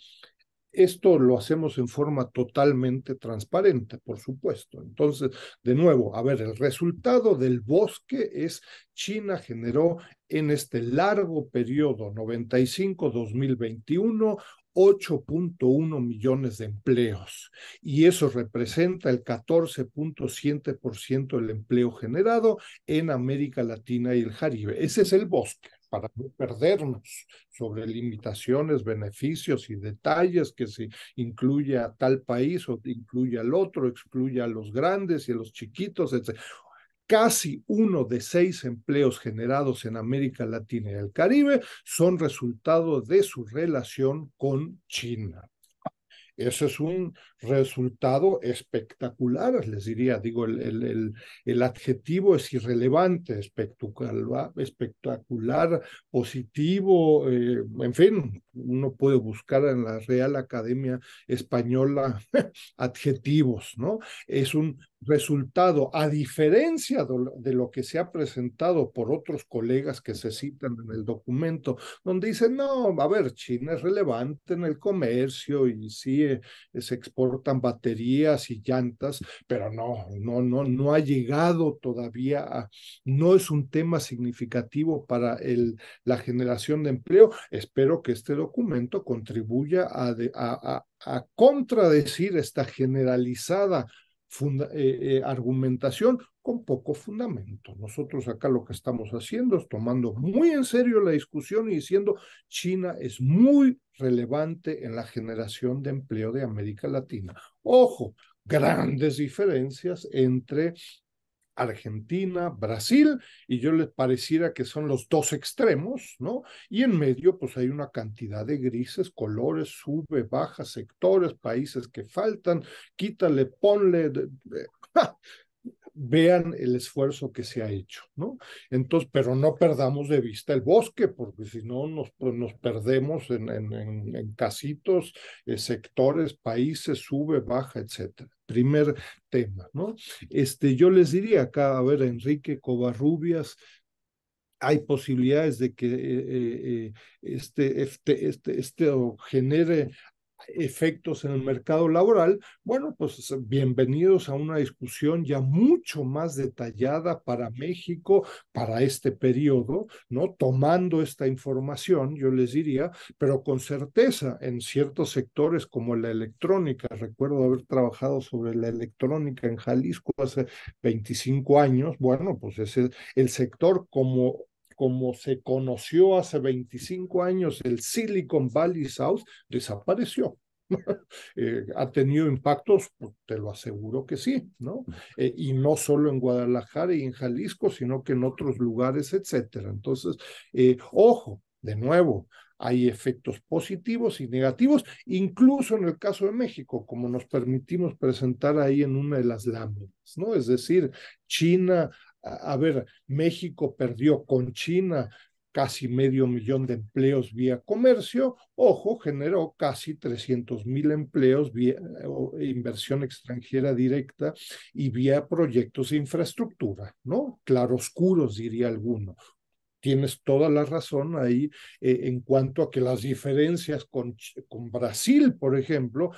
esto lo hacemos en forma totalmente transparente, por supuesto. Entonces, de nuevo, a ver, el resultado del bosque es China generó en este largo periodo 95-2021 8.1 millones de empleos y eso representa el 14.7% del empleo generado en América Latina y el Caribe. Ese es el bosque para no perdernos sobre limitaciones, beneficios y detalles que se incluye a tal país o incluye al otro, excluye a los grandes y a los chiquitos, etc. Casi 1 de 6 empleos generados en América Latina y el Caribe son resultado de su relación con China. Eso es un resultado espectacular, les diría, digo, el adjetivo es irrelevante, espectacular, positivo, en fin, uno puede buscar en la Real Academia Española adjetivos, ¿no? Es un resultado, a diferencia de lo que se ha presentado por otros colegas que se citan en el documento, donde dicen, no, a ver, China es relevante en el comercio y sí se exportan baterías y llantas, pero no ha llegado todavía no es un tema significativo para la generación de empleo. Espero que este documento contribuya a contradecir esta generalizada argumentación con poco fundamento. Nosotros acá lo que estamos haciendo es tomando muy en serio la discusión y diciendo China es muy relevante en la generación de empleo de América Latina. Ojo, grandes diferencias entre Argentina, Brasil, y yo les pareciera que son los dos extremos, ¿no? Y en medio, pues hay una cantidad de grises, colores, sube, baja, sectores, países que faltan, quítale, ponle, vean el esfuerzo que se ha hecho, ¿no? Entonces, pero no perdamos de vista el bosque, porque si no nos perdemos en casitos, sectores, países, sube, baja, etcétera. Primer tema, ¿no? Yo les diría acá, a ver, Enrique Covarrubias, hay posibilidades de que esto genere efectos en el mercado laboral, bueno, pues bienvenidos a una discusión ya mucho más detallada para México, para este periodo, ¿no? Tomando esta información, yo les diría, pero con certeza en ciertos sectores como la electrónica. Recuerdo haber trabajado sobre la electrónica en Jalisco hace 25 años, bueno, pues ese el sector como se conoció hace 25 años, el Silicon Valley South desapareció. ¿Ha tenido impactos? Pues, te lo aseguro que sí, ¿no? Y no solo en Guadalajara y en Jalisco, sino que en otros lugares, etcétera. Entonces, ojo, de nuevo, hay efectos positivos y negativos, incluso en el caso de México, como nos permitimos presentar ahí en una de las láminas, ¿no? Es decir, China, a ver, México perdió con China casi 500,000 de empleos vía comercio, ojo, generó casi 300,000 empleos vía inversión extranjera directa y vía proyectos de infraestructura, ¿no? Claroscuros, diría alguno. tienes toda la razón ahí en cuanto a que las diferencias con Brasil, por ejemplo,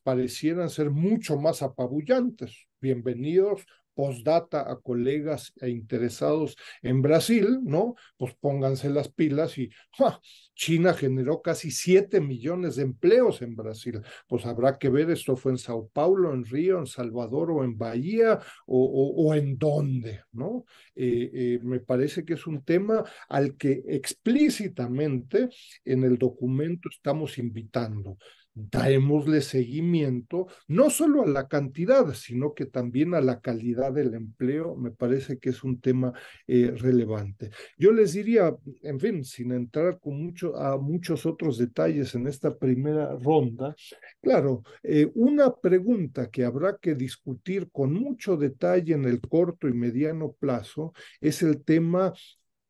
parecieran ser mucho más apabullantes. Bienvenidos postdata a colegas e interesados en Brasil, ¿no? Pues pónganse las pilas y ¡ja! China generó casi 7 millones de empleos en Brasil. Pues habrá que ver, esto fue en Sao Paulo, en Río, en Salvador o en Bahía o en dónde, ¿no? Me parece que es un tema al que explícitamente en el documento estamos invitando. Démosle seguimiento, no solo a la cantidad, sino que también a la calidad del empleo. Me parece que es un tema relevante. Yo les diría, en fin, sin entrar a muchos otros detalles en esta primera ronda, claro, una pregunta que habrá que discutir con mucho detalle en el corto y mediano plazo es el tema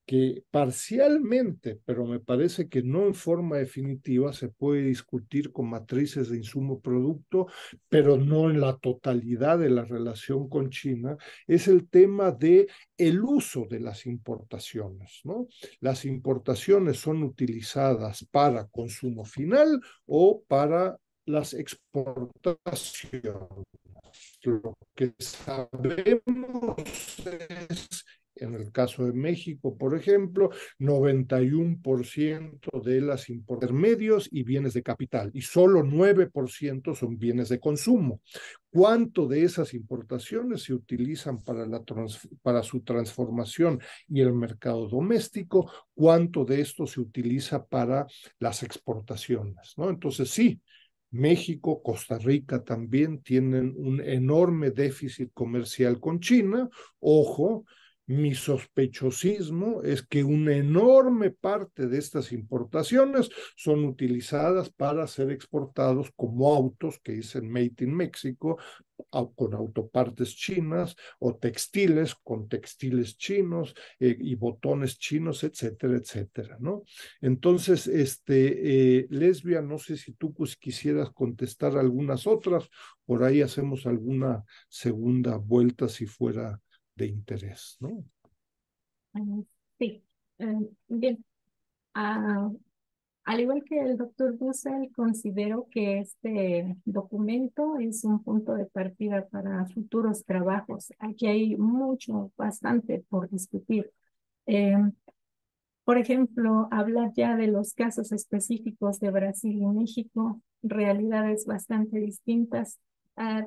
que parcialmente, pero me parece que no en forma definitiva, se puede discutir con matrices de insumo-producto, pero no en la totalidad de la relación con China, es el tema de el uso de las importaciones, ¿no? Las importaciones son utilizadas para consumo final o para las exportaciones. Lo que sabemos es, en el caso de México, por ejemplo, 91% de las intermedios y bienes de capital y solo 9% son bienes de consumo. ¿Cuánto de esas importaciones se utilizan para su transformación y el mercado doméstico? ¿Cuánto de esto se utiliza para las exportaciones? ¿No? Entonces, sí, México, Costa Rica también tienen un enorme déficit comercial con China. Ojo, mi sospechosismo es que una enorme parte de estas importaciones son utilizadas para ser exportados como autos que dicen Made in Mexico, con autopartes chinas, o textiles con textiles chinos y botones chinos, etcétera, etcétera, ¿no? Entonces, Lesbia, no sé si tú quisieras contestar algunas otras, por ahí hacemos alguna segunda vuelta si fuera de interés, ¿no? Sí, bien. Ah, al igual que el doctor Dussel, considero que este documento es un punto de partida para futuros trabajos. Aquí hay mucho, bastante por discutir. Eh, por ejemplo, hablar ya de los casos específicos de Brasil y México, realidades bastante distintas.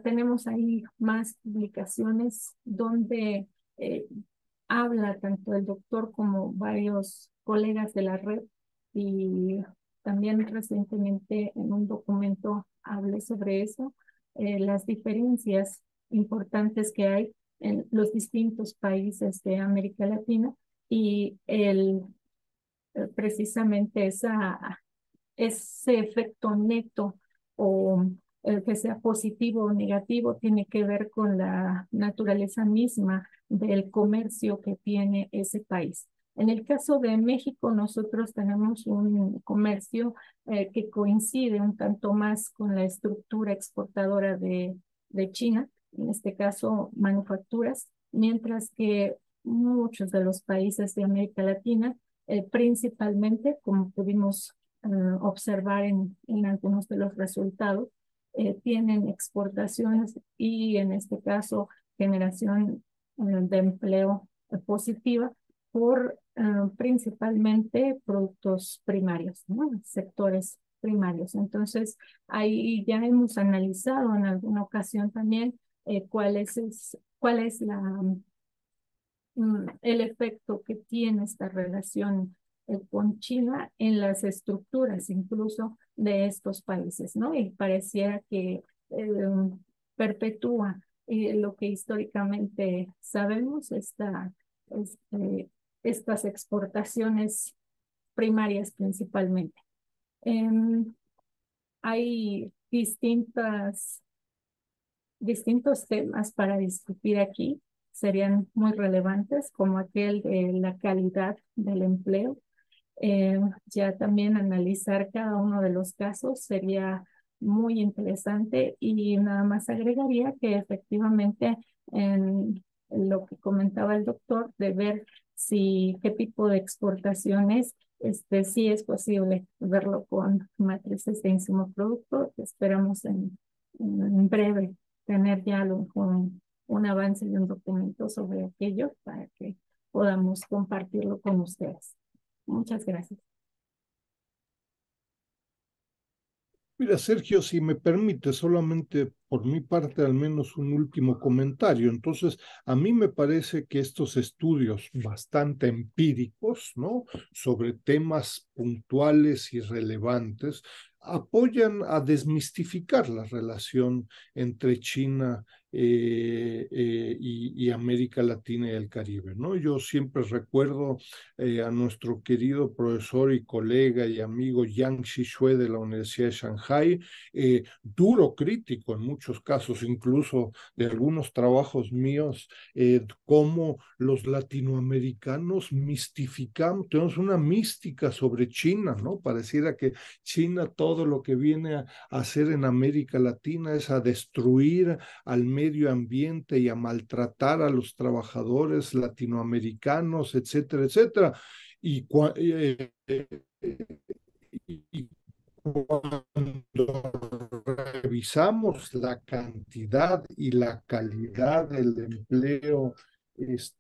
Tenemos ahí más publicaciones donde eh, habla tanto el doctor como varios colegas de la red y también recientemente en un documento hablé sobre eso, las diferencias importantes que hay en los distintos países de América Latina y precisamente ese efecto neto o el que sea positivo o negativo tiene que ver con la naturaleza misma del comercio que tiene ese país. En el caso de México, nosotros tenemos un comercio que coincide un tanto más con la estructura exportadora de China, en este caso manufacturas, mientras que muchos de los países de América Latina principalmente, como pudimos observar en algunos de los resultados, tienen exportaciones y en este caso generación de empleo positiva por principalmente productos primarios, ¿no? Sectores primarios. Entonces, ahí ya hemos analizado en alguna ocasión también cuál es el efecto que tiene esta relación con China en las estructuras incluso de estos países, ¿no? Y pareciera que perpetúa lo que históricamente sabemos, este, estas exportaciones primarias principalmente. Hay distintos temas para discutir aquí, serían muy relevantes, como aquel de la calidad del empleo. Ya también analizar cada uno de los casos sería muy interesante y nada más agregaría que efectivamente en lo que comentaba el doctor, de ver si qué tipo de exportaciones, sí es posible verlo con matrices de insumos producto. Esperamos en breve tener ya a lo mejor un avance y un documento sobre aquello para que podamos compartirlo con ustedes. Muchas gracias. Mira, Sergio, si me permite, solamente por mi parte, al menos un último comentario. Entonces, a mí me parece que estos estudios bastante empíricos, ¿no? Sobre temas puntuales y relevantes, apoyan a desmistificar la relación entre China y América Latina y el Caribe, ¿no? Yo siempre recuerdo a nuestro querido profesor y colega y amigo Yang Shishue de la Universidad de Shanghai, duro crítico en muchos casos, incluso de algunos trabajos míos, cómo los latinoamericanos mistificamos, tenemos una mística sobre China, ¿no? Pareciera que China todo lo que viene a hacer en América Latina es a destruir al medio ambiente y a maltratar a los trabajadores latinoamericanos, etcétera, etcétera. Y, y cuando revisamos la cantidad y la calidad del empleo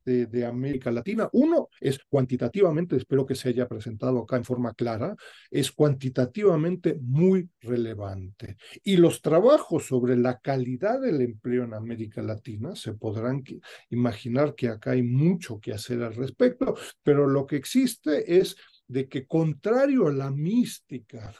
de América Latina, uno es cuantitativamente, espero que se haya presentado acá en forma clara, es cuantitativamente muy relevante. Y los trabajos sobre la calidad del empleo en América Latina, se podrán imaginar que acá hay mucho que hacer al respecto, pero lo que existe es de que contrario a la mística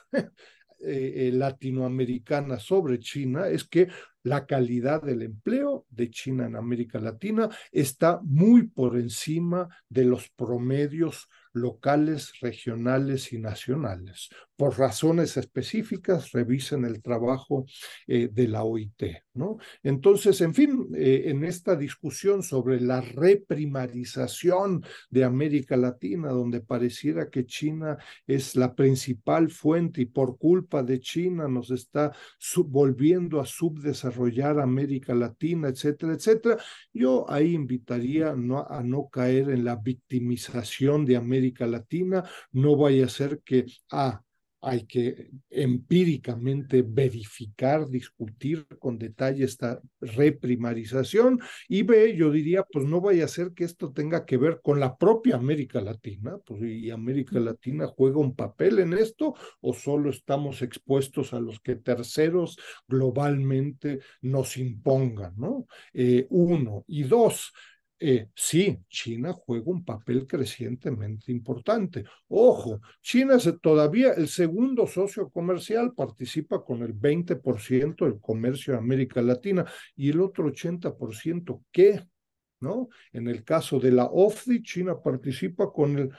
latinoamericana sobre China, es que la calidad del empleo de China en América Latina está muy por encima de los promedios locales, regionales y nacionales. Por razones específicas, revisen el trabajo de la OIT, ¿no? Entonces, en fin, en esta discusión sobre la reprimarización de América Latina, donde pareciera que China es la principal fuente y por culpa de China nos está volviendo a subdesarrollar América Latina, etcétera, etcétera, yo ahí invitaría a no caer en la victimización de América Latina. No vaya a ser que hay que empíricamente verificar, discutir con detalle esta reprimarización, y B, yo diría, pues no vaya a ser que esto tenga que ver con la propia América Latina, pues y América Latina juega un papel en esto, o solo estamos expuestos a los que terceros globalmente nos impongan, ¿no? Uno. Y dos, sí, China juega un papel crecientemente importante. Ojo, China es todavía el segundo socio comercial, participa con el 20% del comercio de América Latina, y el otro 80%, ¿qué? ¿No? En el caso de la OFDI, China participa con el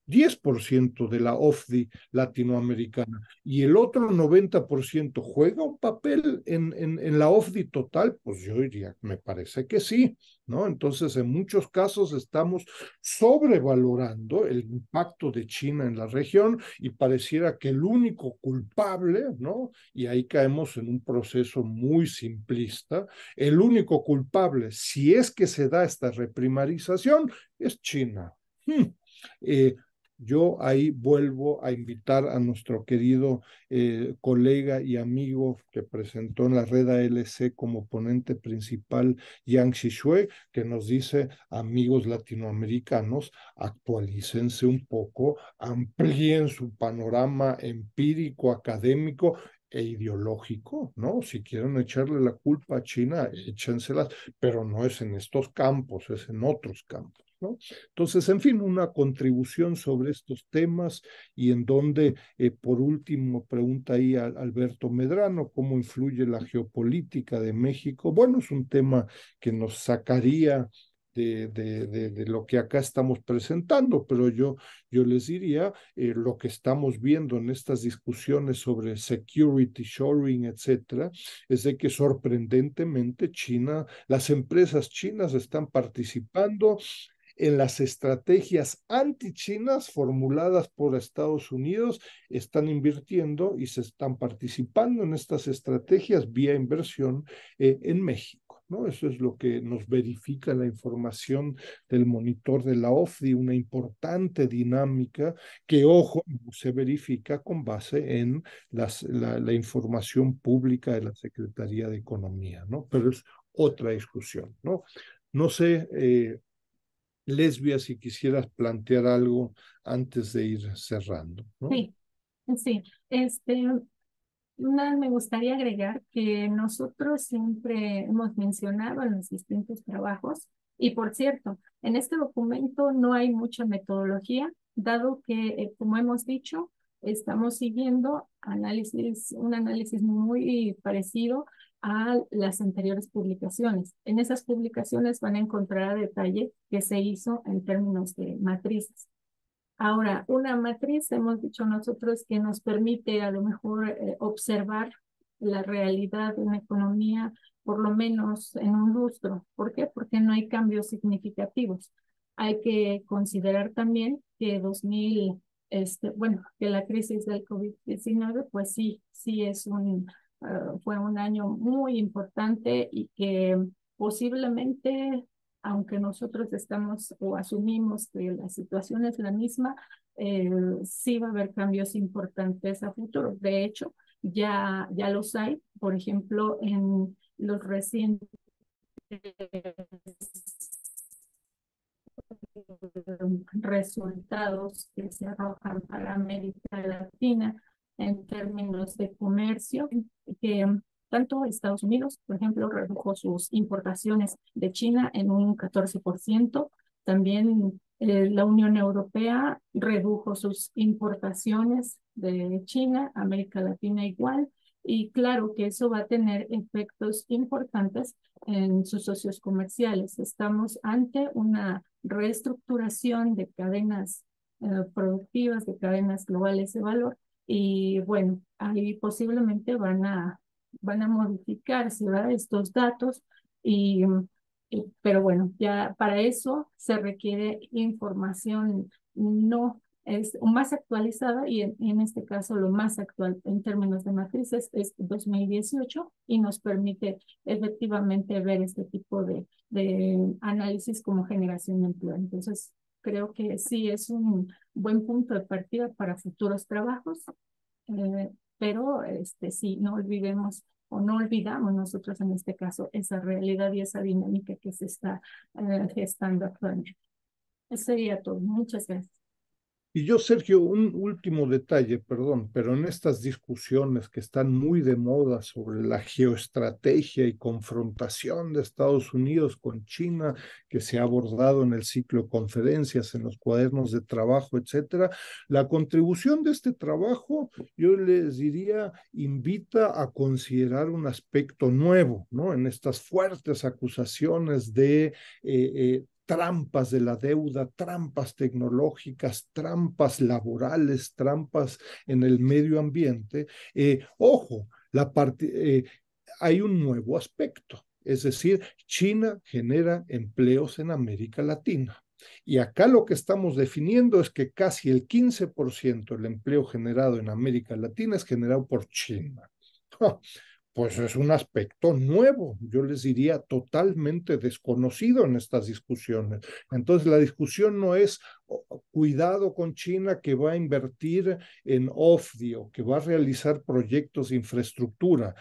10% de la OFDI latinoamericana, y el otro 90% juega un papel en la OFDI total, pues yo diría, me parece que sí, ¿no? Entonces, en muchos casos estamos sobrevalorando el impacto de China en la región, y pareciera que el único culpable, ¿no? Y ahí caemos en un proceso muy simplista, el único culpable, si es que se da esta reprimarización, es China. Eh, yo ahí vuelvo a invitar a nuestro querido colega y amigo que presentó en la red ALC como ponente principal, Yang Shishue, que nos dice: amigos latinoamericanos, actualícense un poco, amplíen su panorama empírico, académico e ideológico, ¿no? Si quieren echarle la culpa a China, échenselas, pero no es en estos campos, es en otros campos, ¿no? Entonces, en fin, una contribución sobre estos temas, y en donde, por último, pregunta ahí a Alberto Medrano, ¿cómo influye la geopolítica de México? Bueno, es un tema que nos sacaría de lo que acá estamos presentando, pero yo les diría, lo que estamos viendo en estas discusiones sobre security, shoring, etcétera, es de que sorprendentemente China, las empresas chinas están participando en las estrategias anti-chinas formuladas por Estados Unidos, están invirtiendo y se están participando en estas estrategias vía inversión en México. ¿no? Eso es lo que nos verifica la información del monitor de la OFDI, una importante dinámica que, ojo, se verifica con base en la información pública de la Secretaría de Economía, ¿no? Pero es otra discusión, ¿no? No sé, Lesbia, si quisieras plantear algo antes de ir cerrando, ¿no? Sí, sí. Me gustaría agregar que nosotros siempre hemos mencionado en los distintos trabajos, y por cierto, en este documento no hay mucha metodología, dado que, como hemos dicho, estamos siguiendo un análisis muy parecido a las anteriores publicaciones. En esas publicaciones van a encontrar a detalle que se hizo en términos de matrices. Ahora, una matriz, hemos dicho nosotros, que nos permite a lo mejor observar la realidad de una economía por lo menos en un lustro. ¿Por qué? Porque no hay cambios significativos. Hay que considerar también que que la crisis del COVID-19, pues sí fue un año muy importante y que posiblemente, aunque nosotros estamos o asumimos que la situación es la misma, sí va a haber cambios importantes a futuro. De hecho, ya los hay, por ejemplo, en los recientes resultados que se arrojan para América Latina en términos de comercio, que tanto Estados Unidos, por ejemplo, redujo sus importaciones de China en un 14%, también la Unión Europea redujo sus importaciones de China, América Latina igual, y claro que eso va a tener efectos importantes en sus socios comerciales. Estamos ante una reestructuración de cadenas productivas, de cadenas globales de valor, y bueno, ahí posiblemente van a modificarse, ¿verdad?, estos datos, y, pero bueno, ya para eso se requiere información no es más actualizada, y en este caso lo más actual en términos de matrices es 2018, y nos permite efectivamente ver este tipo de análisis como generación de empleo. Entonces, creo que sí es un buen punto de partida para futuros trabajos, pero sí, no olvidemos o no olvidamos nosotros en este caso esa realidad y esa dinámica que se está gestando actualmente. Eso sería todo. Muchas gracias. Y yo, Sergio, un último detalle, perdón, pero en estas discusiones que están muy de moda sobre la geoestrategia y confrontación de Estados Unidos con China, que se ha abordado en el ciclo de conferencias, en los cuadernos de trabajo, etcétera, la contribución de este trabajo, yo les diría, invita a considerar un aspecto nuevo, ¿no? En estas fuertes acusaciones de trampas de la deuda, trampas tecnológicas, trampas laborales, trampas en el medio ambiente. Ojo, hay un nuevo aspecto, es decir, China genera empleos en América Latina. Y acá lo que estamos definiendo es que casi el 15% del empleo generado en América Latina es generado por China. Pues es un aspecto nuevo, yo les diría totalmente desconocido en estas discusiones. Entonces, la discusión no es cuidado con China, que va a invertir en OFDI o que va a realizar proyectos de infraestructura.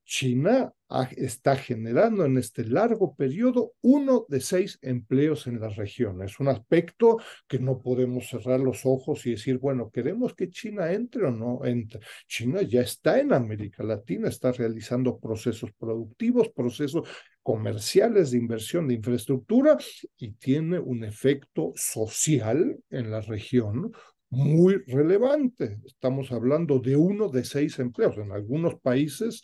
China está generando en este largo periodo 1 de 6 empleos en las regiones. Un aspecto que no podemos cerrar los ojos y decir, bueno, ¿queremos que China entre o no entre? China ya está en América Latina, está realizando procesos productivos, procesos comerciales de inversión de infraestructura, y tiene un efecto social en la región muy relevante. Estamos hablando de 1 de 6 empleos. En algunos países,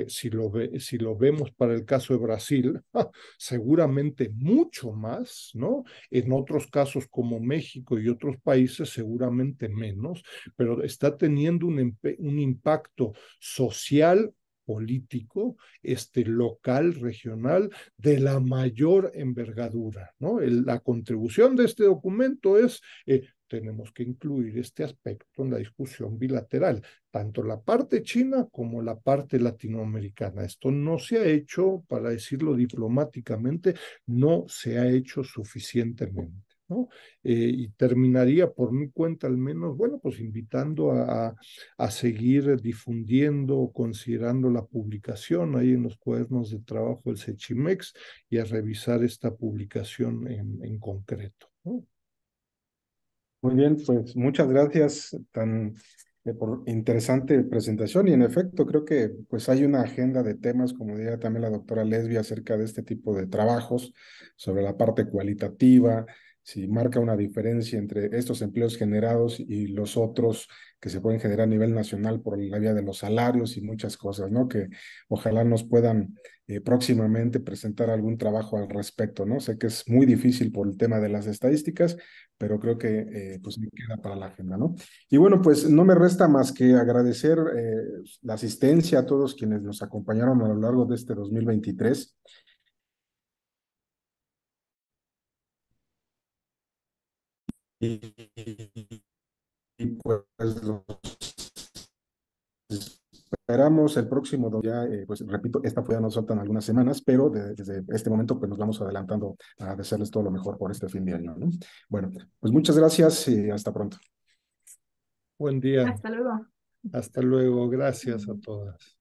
si lo vemos para el caso de Brasil, seguramente mucho más, ¿no? En otros casos como México y otros países, seguramente menos, pero está teniendo un impacto social, político, local, regional, de la mayor envergadura, ¿no? La contribución de este documento es tenemos que incluir este aspecto en la discusión bilateral, tanto la parte china como la parte latinoamericana. Esto no se ha hecho, para decirlo diplomáticamente, no se ha hecho suficientemente, ¿no? Y terminaría por mi cuenta al menos, bueno, pues invitando a seguir difundiendo, considerando la publicación ahí en los cuadernos de trabajo del Sechimex y a revisar esta publicación en concreto, ¿no? Muy bien, pues muchas gracias por interesante presentación y en efecto creo que pues hay una agenda de temas, como diría también la doctora Lesbia, acerca de este tipo de trabajos sobre la parte cualitativa, si marca una diferencia entre estos empleos generados y los otros que se pueden generar a nivel nacional por la vía de los salarios y muchas cosas, ¿no? Que ojalá nos puedan próximamente presentar algún trabajo al respecto, ¿no? Sé que es muy difícil por el tema de las estadísticas, pero creo que pues me queda para la agenda, ¿no? Y bueno, pues no me resta más que agradecer la asistencia a todos quienes nos acompañaron a lo largo de este 2023. Y pues los esperamos el próximo, ya, pues repito, esta ya nos faltan algunas semanas, pero desde este momento pues nos vamos adelantando a desearles todo lo mejor por este fin de año, ¿no? Bueno, pues muchas gracias y hasta pronto. Buen día. Hasta luego. Hasta luego. Gracias a todas.